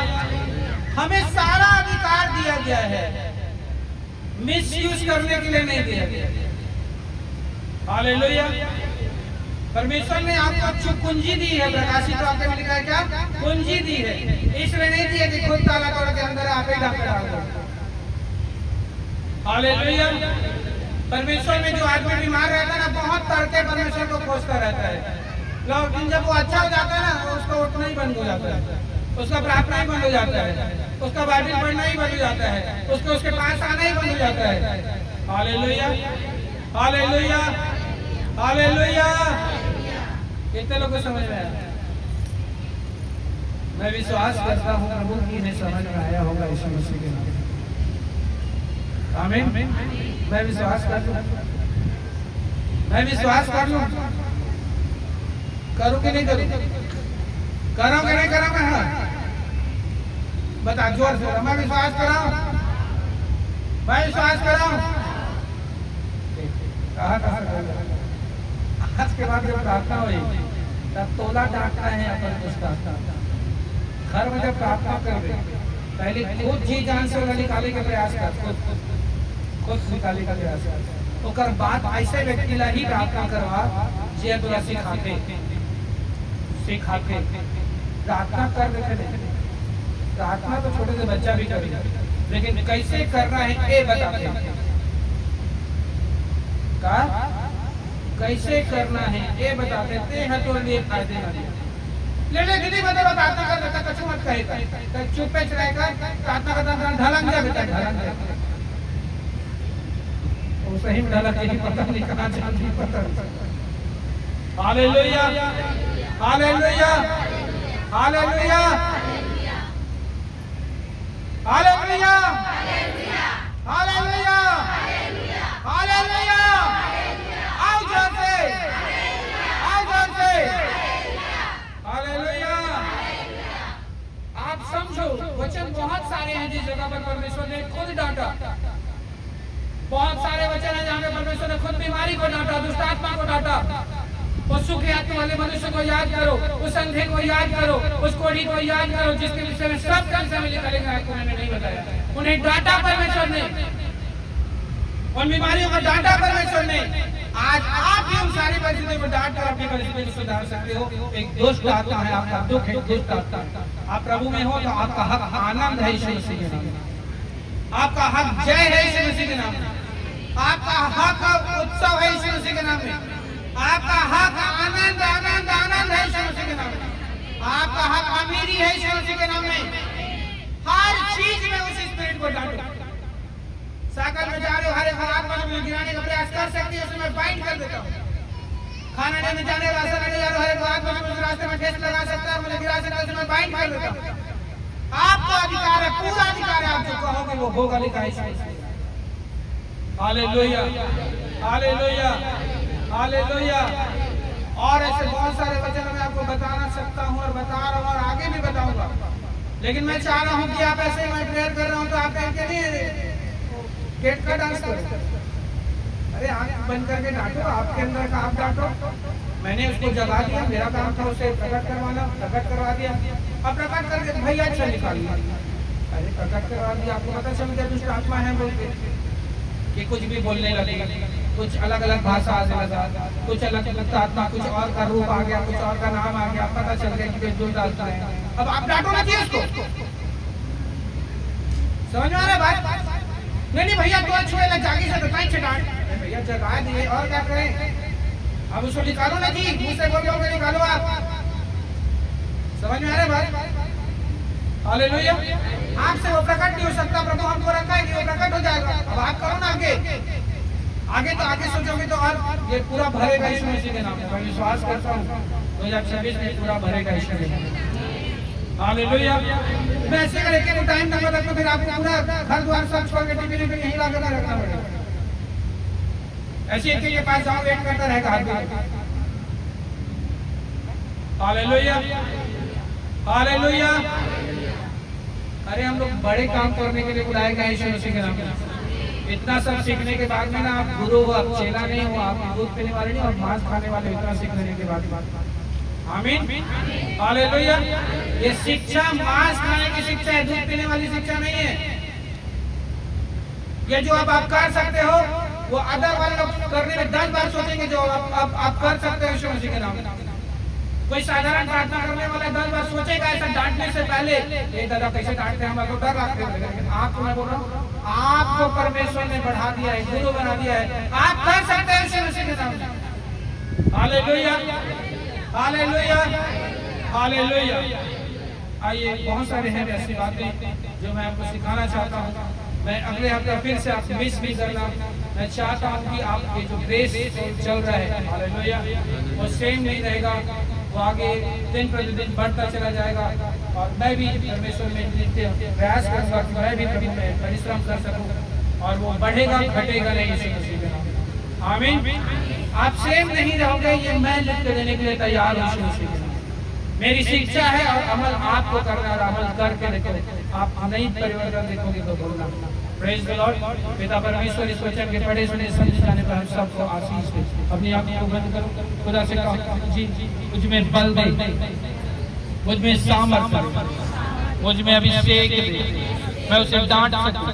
हमें सारा अधिकार दिया गया है मिसयूज करने के लिए नहीं दिया गया हालेलुया परमेश्वर ने आपको कुंजी दी है प्रकाशित वाक्य में लिखा है क्या कुंजी दी है इसलिए नहीं दिया कि खुद ताला तोड़ के अंदर आप ही डाल दो हालेलुया परमेश्वर में जो आदमी बीमार रहता है ना बहुत तड़के परमेश्वर को खोजता रहता है लेकिन जब वो अच्छा हो जाता है ना उसका उठना ही बंद हो जाता है उसका प्रार्थना ही बंद हो जाता है उसका बाइबल पढ़ना ही बंद हो जाता है उसको उसके पास आना ही बंद हो जाता है हालेलुया हालेलुया हालेलुया कितने लोगों को समझ में आया मैं विश्वास करता हूँ प्रभु की इन्हें समझ में आया होगा यीशु मसीह के नाम आमीन मैं विश्वास कर लूं मैं विश्वास कर लूं करूं कि नहीं करूं करो कि नहीं करो मैं हाँ बता जोर से मैं विश्वास कराऊं मैं विश्वास कराऊं आज के बाद जब प्रार्थना हुई तब तोला डांटना है अपन उसका घर में जब प्रार्थना कर रहे पहले खुद जी जान से निकालने का प्रयास कर खुद निकालने का प्रयास कर ओकर बात ऐसे व्यक्ति ला ही प्रार्थना करवा जे तोरा सिखाते प्रार्थना कर देखे। प्रार्थना तो छोटे से बच्चा भी करे, लेकिन कैसे करना है ये बताते का कैसे करना है ये बताते हैं तो लिए फायदेमंद। ले दीदी बता प्रार्थना कर देता कछु मत कहेगा, चुप पे रहेगा, प्रार्थना करता ढलंग जा बेटा ढलंग जा। वो सही में ढलंग नहीं पता नहीं कहां जाती पता। Hallelujah hallelujah hallelujah hallelujah hallelujah hallelujah. आओ जोर से हालेलुया। आप समझो वचन बहुत सारे हैं जिस जगह पर परमेश्वर ने खुद डांटा। बहुत सारे वचन हैं जहाँ पे परमेश्वर ने खुद बीमारी को डांटा, दुष्ट आत्मा को डांटा। उस सुखी आत्मा वाले मनुष्य को याद करो, उस अंधे को याद करो, उस कोढ़ी को याद करो जिसके विषय में सब कंसे में निकलेगा। आपको मैंने नहीं बताया, उन्हें डांटा परमेश्वर ने, उन बीमारियों को डांटा परमेश्वर ने। आज आप भी उन सारी परिस्थितियों को डांट कर अपनी परिस्थिति को सुधार सकते हो। एक दुष्ट आत्मा है आपका, दुख है दुष्ट आत्मा। आप प्रभु में हो तो आपका हक आनंद है यीशु मसीह के नाम में, आपका हक जय है यीशु मसीह के नाम में, आपका हक उत्सव है यीशु मसीह के नाम में, आपका हक आनंद आनंद आनंद है यीशु मसीह के नाम में, आपका हक अमीरी है यीशु मसीह के नाम में। हर चीज में उस स्पिरिट को डांटो। साइकिल में जा रहे हो, हर खराब में गिराने का प्रयास कर सकती है, उसमें बाइट कर देता हूँ। खाना लेने जाने रास्ते में जा रहे हो, हर खराब में रास्ते में ठेस लगा सकता है, मुझे गिरा सकता है, उसमें बाइट कर देता हूँ। आपका अधिकार है, पूरा अधिकार है, आप जो कहोगे वो होगा लिखा है। Hallelujah hallelujah hallelujah. और ऐसे बहुत सारे वचन मैं आपको बताना सकता हूँ और बता रहा हूँ और आगे भी बताऊंगा, लेकिन मैं चाह रहा हूँ कि आप ऐसे मैं प्रेयर कर रहा हूँ तो आप इनके लिए गेट का डांस करो। अरे आंख बंद करके डांटो, आपके अंदर का आप डांटो। मैंने उसको जगा दिया, मेरा काम था उसे प्रकट करवाना, प्रकट करवा दिया। अब प्रकट करके भैया अच्छा निकाल लिया। अरे प्रकट करवा दिया, आपको पता चल गया दुष्ट आत्मा है बोल के कि कुछ भी बोलने लगे, कुछ अलग अलग भाषा आने लगा, कुछ अलग अलग आत्मा, कुछ और का रूप आ गया, कुछ और का नाम आ गया, पता चल गया कि दुष्ट आत्मा है। अब आप डांटो ना चाहिए उसको, समझ में आ रहा है बात? नहीं भैया तो छुए लग जागी से तो कहीं डांट भैया जगा दिए और क्या करें। अब उसको निकालो ना जी, मुंह से बोल रहे निकालो आप। समझ में आ रहा है बात? हालेलुया। आपसे वो प्रकट नहीं हो सकता, प्रभु हमको रखा है कि वो प्रकट हो जाएगा। अब आप करो ना आगे आगे, तो आगे सोचोगे तो और ये पूरा भरेगा यीशु मसीह के नाम में। मैं विश्वास करता हूँ 2026 में पूरा भरेगा यीशु के नाम में। हालेलुया। मैं ऐसे करके टाइम ना बता तो फिर आपको पूरा घर द्वार सब छोड़ के टीवी पे यहीं ला कर रखना पड़ेगा। ऐसे एक के पास जाओ, वेट करता रहेगा आदमी। Hallelujah hallelujah. अरे हम लोग बड़े काम करने के लिए बुलाए गए यीशु मसीह के नाम में। इतना सब सीखने के बाद में ना आप गुरु हो, आप चेला नहीं हो, आप दूध पीने वाले नहीं और मांस खाने वाले। इतना सीखने के बाद आमीन हालेलुया। ये शिक्षा मांस खाने की शिक्षा है, दूध पीने वाली शिक्षा नहीं है। ये जो अब आप कर सकते हो वो अदर वाले लोग करने में 10 बार सोचेंगे जो आप कर सकते हो यीशु मसीह के नाम में। कोई साधारण प्रार्थना करने वाला 10 बार सोचेगा ऐसा डांटने से पहले, ये दादा कैसे डांटते हैं, हमको डर लगता है। लेकिन आपको मैं बोल रहा हूँ, आपको परमेश्वर ने बढ़ा दिया है, गुरु बना दिया है, आप कर सकते हैं यीशु मसीह के नाम में। Hallelujah hallelujah hallelujah. आइए, बहुत सारे हैं ऐसी बातें जो मैं आपको सिखाना चाहता हूँ। मैं अगले हफ्ते फिर से आप मिस भी करना। मैं चाहता हूँ कि आपके जो ग्रेस चल रहा है हालेलुया वो सेम नहीं रहेगा, वो आगे दिन प्रतिदिन बढ़ता चला जाएगा। और मैं भी परमेश्वर में प्रयास करूँगा कि मैं भी कभी परिश्रम कर सकूँ और वो बढ़ेगा घटेगा नहीं यीशु मसीह के नाम में। आमीन। आप सेम नहीं रहोगे, ये मैं लिख के देने के लिए तैयार हूँ यीशु मसीह के नाम में। मेरी शिक्षा है और अमल आपको करना और अमल करके देखो, आप नई परिवर्तन देखोगे तो बोलना। Praise the Lord. पिता परमेश्वर इस वचन के पढ़े सुने समझ जाने पर हम सबको आशीष दे। अपनी आंखों को बंद करो, खुदा से कहो जी मुझ में बल दे, मुझ में सामर्थ्य, मुझ में अभिषेक दे, मैं उसे डांट सकूं,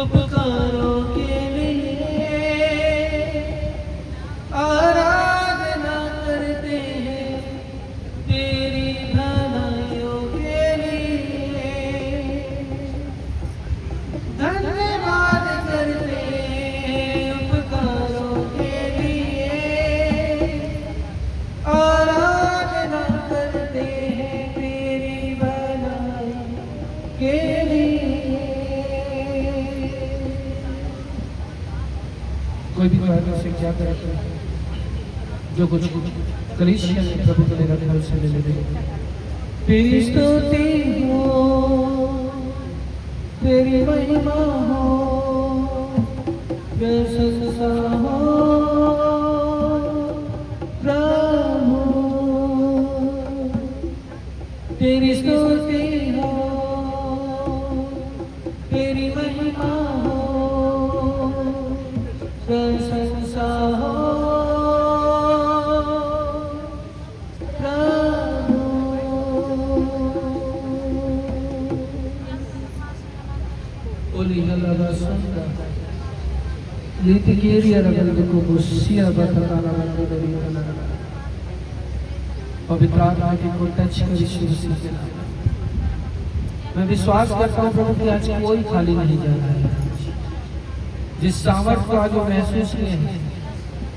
उपकारों के लिए आराधना करते हैं, तेरी भलाइयों के लिए धन्यवाद करते हैं, उपकारों के लिए आराधना करते हैं, तेरी भलाई के लिए। कोई भी बात से क्या करते हैं, जो कुछ कलीसिया ने प्रभु को मेरा घर से ले ले। तेरी स्तुति हो, तेरी महिमा हो, प्रशंसा हो प्रभु। तेरी स्तुति हो, तेरी महिमा हो, प्रशंसा हो प्रभु। ओली हल्ला संगा लीति केरिया रगल को बुसिया बताना बंदे दरी बना। पवित्र आत्मा की को टच कर यीशु मसीह के नाम। मैं विश्वास करता हूँ प्रभु कि आज कोई खाली नहीं जा रहा है। जिस सामर्थ को आज वो महसूस किए हैं,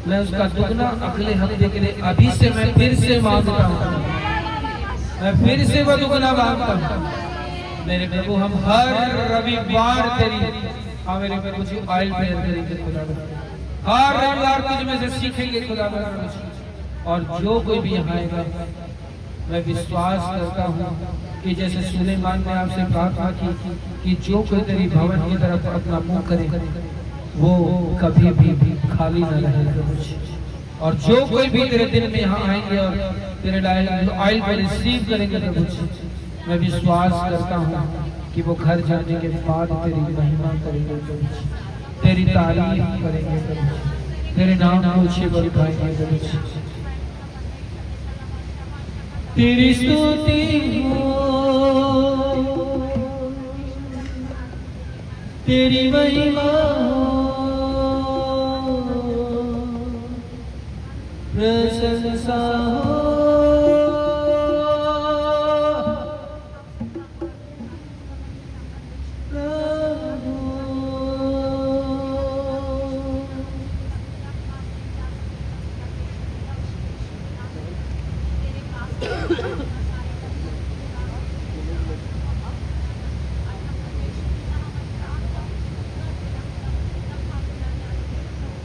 मैं उसका दुगना अगले हफ्ते के लिए अभी से मैं फिर से मांगता हूँ। मैं फिर से वो दुगना मांगता हूँ। मेरे प्रभु, हम हर रविवार तेरी मेरे प्रभु जी ऑयल प्रेयर करेंगे खुदा। हर रविवार तुझ में से सीखेंगे खुदा। और जो कोई भी यहाँ आएगा, मैं विश्वास करता हूँ कि जैसे सुलेमान ने आपसे प्रार्थना की कि जो कोई तेरी भवन की तरफ अपना मुंह करे वो कभी भी खाली न रहे। और जो कोई भी तेरे दिन में यहाँ आएंगे और तेरे ऑयल को रिसीव करेंगे प्रभु जी, मैं विश्वास करता हूँ कि वो घर जाने के बाद तेरी महिमा करेंगे प्रभु जी, तेरी तारीफ करेंगे प्रभु जी, तेरे नाम को ऊंचे बढ़ाएंगे प्रभु जी। तेरी स्तुति हो, तेरी महिमा हो, प्रशंसा हो प्रभु।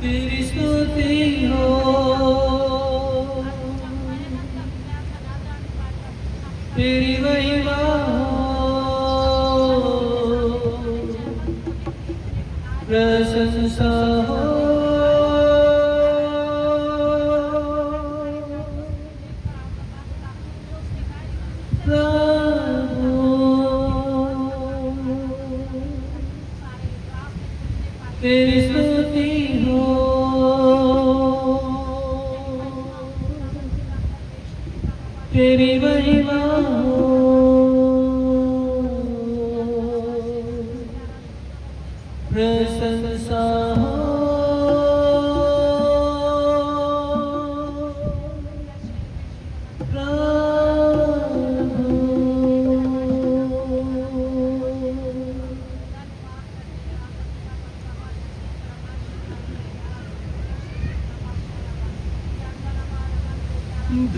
तेरी स्तुति हो, तेरी महिमा हो, प्रशंसा हो प्रभु। तेरी स्तुति हो, तेरी महिमा हो, प्रशंसा हो प्रभु।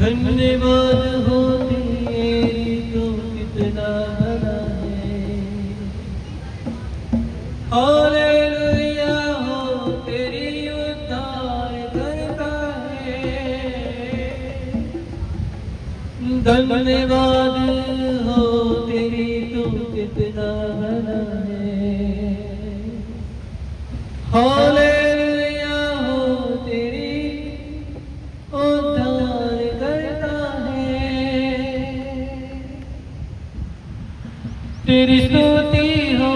धन्यवाद हो तेरी तो कितना भला है। हालेलुया हो तेरी उद्धार करता है। धन्यवाद हो तेरी तो कितना भला है। हालेलुया हो तेरी उद्धार करता है। तेरी स्तुति हो,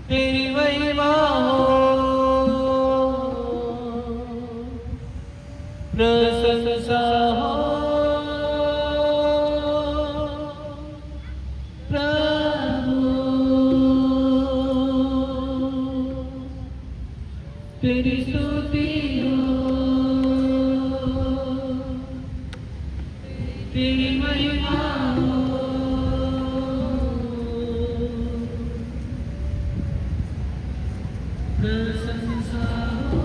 तेरी महिमा हो, प्रशंसा हो प्रभु। तेरी महिमा हो, प्रशंसा हो,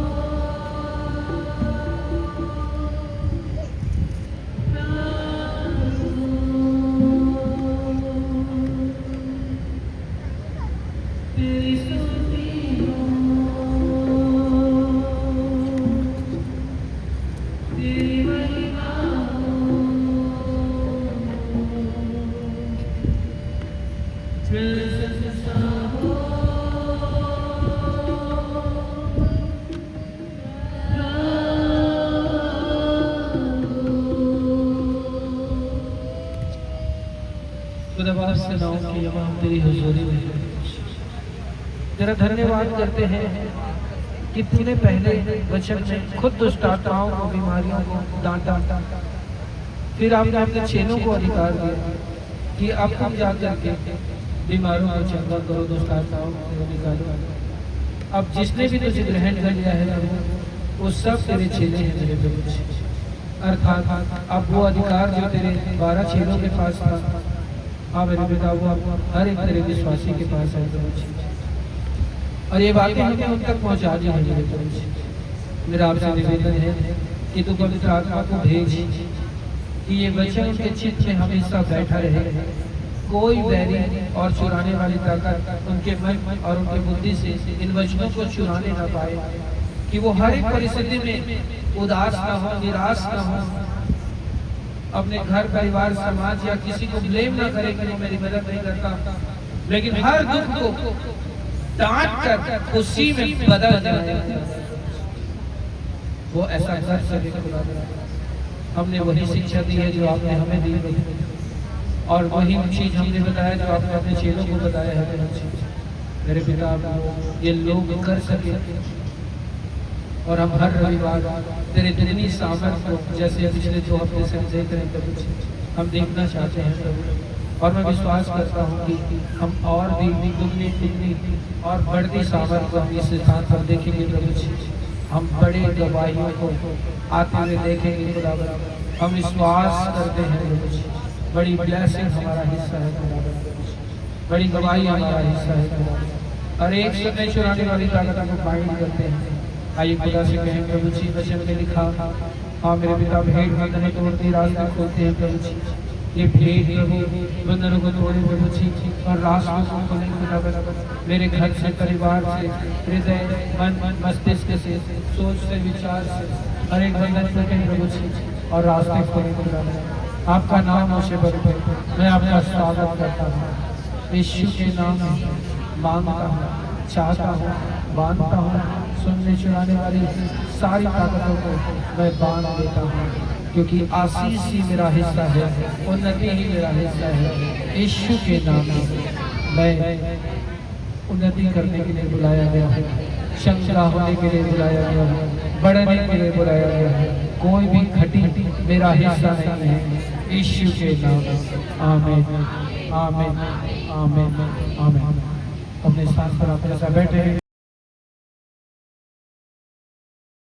तेरी स्तुति हो, तेरी महिमा हो, प्रशंसा हो, खुदावंद से नाम की जब हम तेरी हुजूरी में तेरा धन्यवाद करते हैं कि तूने पहले वचन में खुद दुष्ट आत्माओं को, बीमारियों को डांटा, फिर आपने अपने चेलों को अधिकार दिया कि अब तुम जाकर के बीमारों को चंगा करो, दुष्ट आत्माओं को निकालो। अब जिसने भी तुझे ग्रहण कर लिया है प्रभु, वो सब तेरे चेले हैं मेरे प्रभु। अर्थात अब वो अधिकार जो तेरे 12 चेलों के पास था, हाँ मेरे पिता, वो हर एक तेरे विश्वासी के पास है प्रभु। और ये बातें हमें उन तक पहुंचा दी है मेरे प्रभु। मेरा आपसे निवेदन है कि तू पवित्र आत्मा को भेज कि ये वचन उनके चित्त में हमेशा बैठा रहे, कोई बैरी और चुराने वाली ताकत उनके मन और उनके बुद्धि से इन वचनों को चुराने ना पाए, कि वो हर एक परिस्थिति में उदास ना हो, निराश ना हो, अपने घर परिवार समाज या किसी को ब्लेम ना करे कि वो मेरी मदद नहीं करता, लेकिन हर दुख को डांट कर खुशी में बदल जाए, वो ऐसा कर सके खुदा। हमने वही शिक्षा दी है जो आपने हमें दी है, और वही चीज हमने बताया जो आपने अपने चेलों को बताया है मेरे पिता। ये लोग कर सके और हम हर रविवार तेरे इतनी सामर्थ को, जैसे पिछले 2 हफ्ते से हम देख रहे हैं प्रभु, हम देखना चाहते हैं प्रभु। और मैं विश्वास करता हूँ कि हम और भी दुगनी तिगनी और बढ़ती सामर्थ को हम इस स्थान पर देखेंगे प्रभु। हम बड़े गवाहियों को आते हुए देखेंगे खुदा। हम विश्वास करते हैं प्रभु, बड़ी ब्लेसिंग हमारा हिस्सा है खुदा, बड़ी गवाही हमारा हिस्सा है खुदा। और एक से चुराने वाली ताकत को बाइंड करते हैं। आइए खुदा से कहें प्रभु जी, वचन में लिखा, हाँ मेरे पिता, भेंट बंधन तोड़ते रास्ते खोलते हैं प्रभु जी। ये भेंट प्रभु बंधनों को तोड़े प्रभु जी, और रास्तों को खोले खुदा। मेरे घर से, परिवार से, हृदय, मन, मस्तिष्क से, सोच से, विचार से हर एक बंधन टूटे प्रभु जी, और रास्ते खोले खुदा। आपका नाम मुझे बरपे, मैं आपका स्वागत करता हूँ। यीशु के नाम में मांगता हूँ, चाहता हूँ, बांधता हूँ। सुनने चुराने वाली सारी ताकतों को मैं बांध देता हूँ, क्योंकि आशीष ही मेरा हिस्सा है, उन्नति ही मेरा हिस्सा है। यीशु के नाम में मैं उन्नति करने के लिए बुलाया गया है, शंका होने के लिए बुलाया गया है, बढ़ने के लिए बुलाया गया है। कोई भी घटी मेरा हिस्सा नहीं है। यीशु के नाम में आमीन, आमीन, आमीन, आमीन। अपने स्थान पर आप ऐसा बैठे हैं।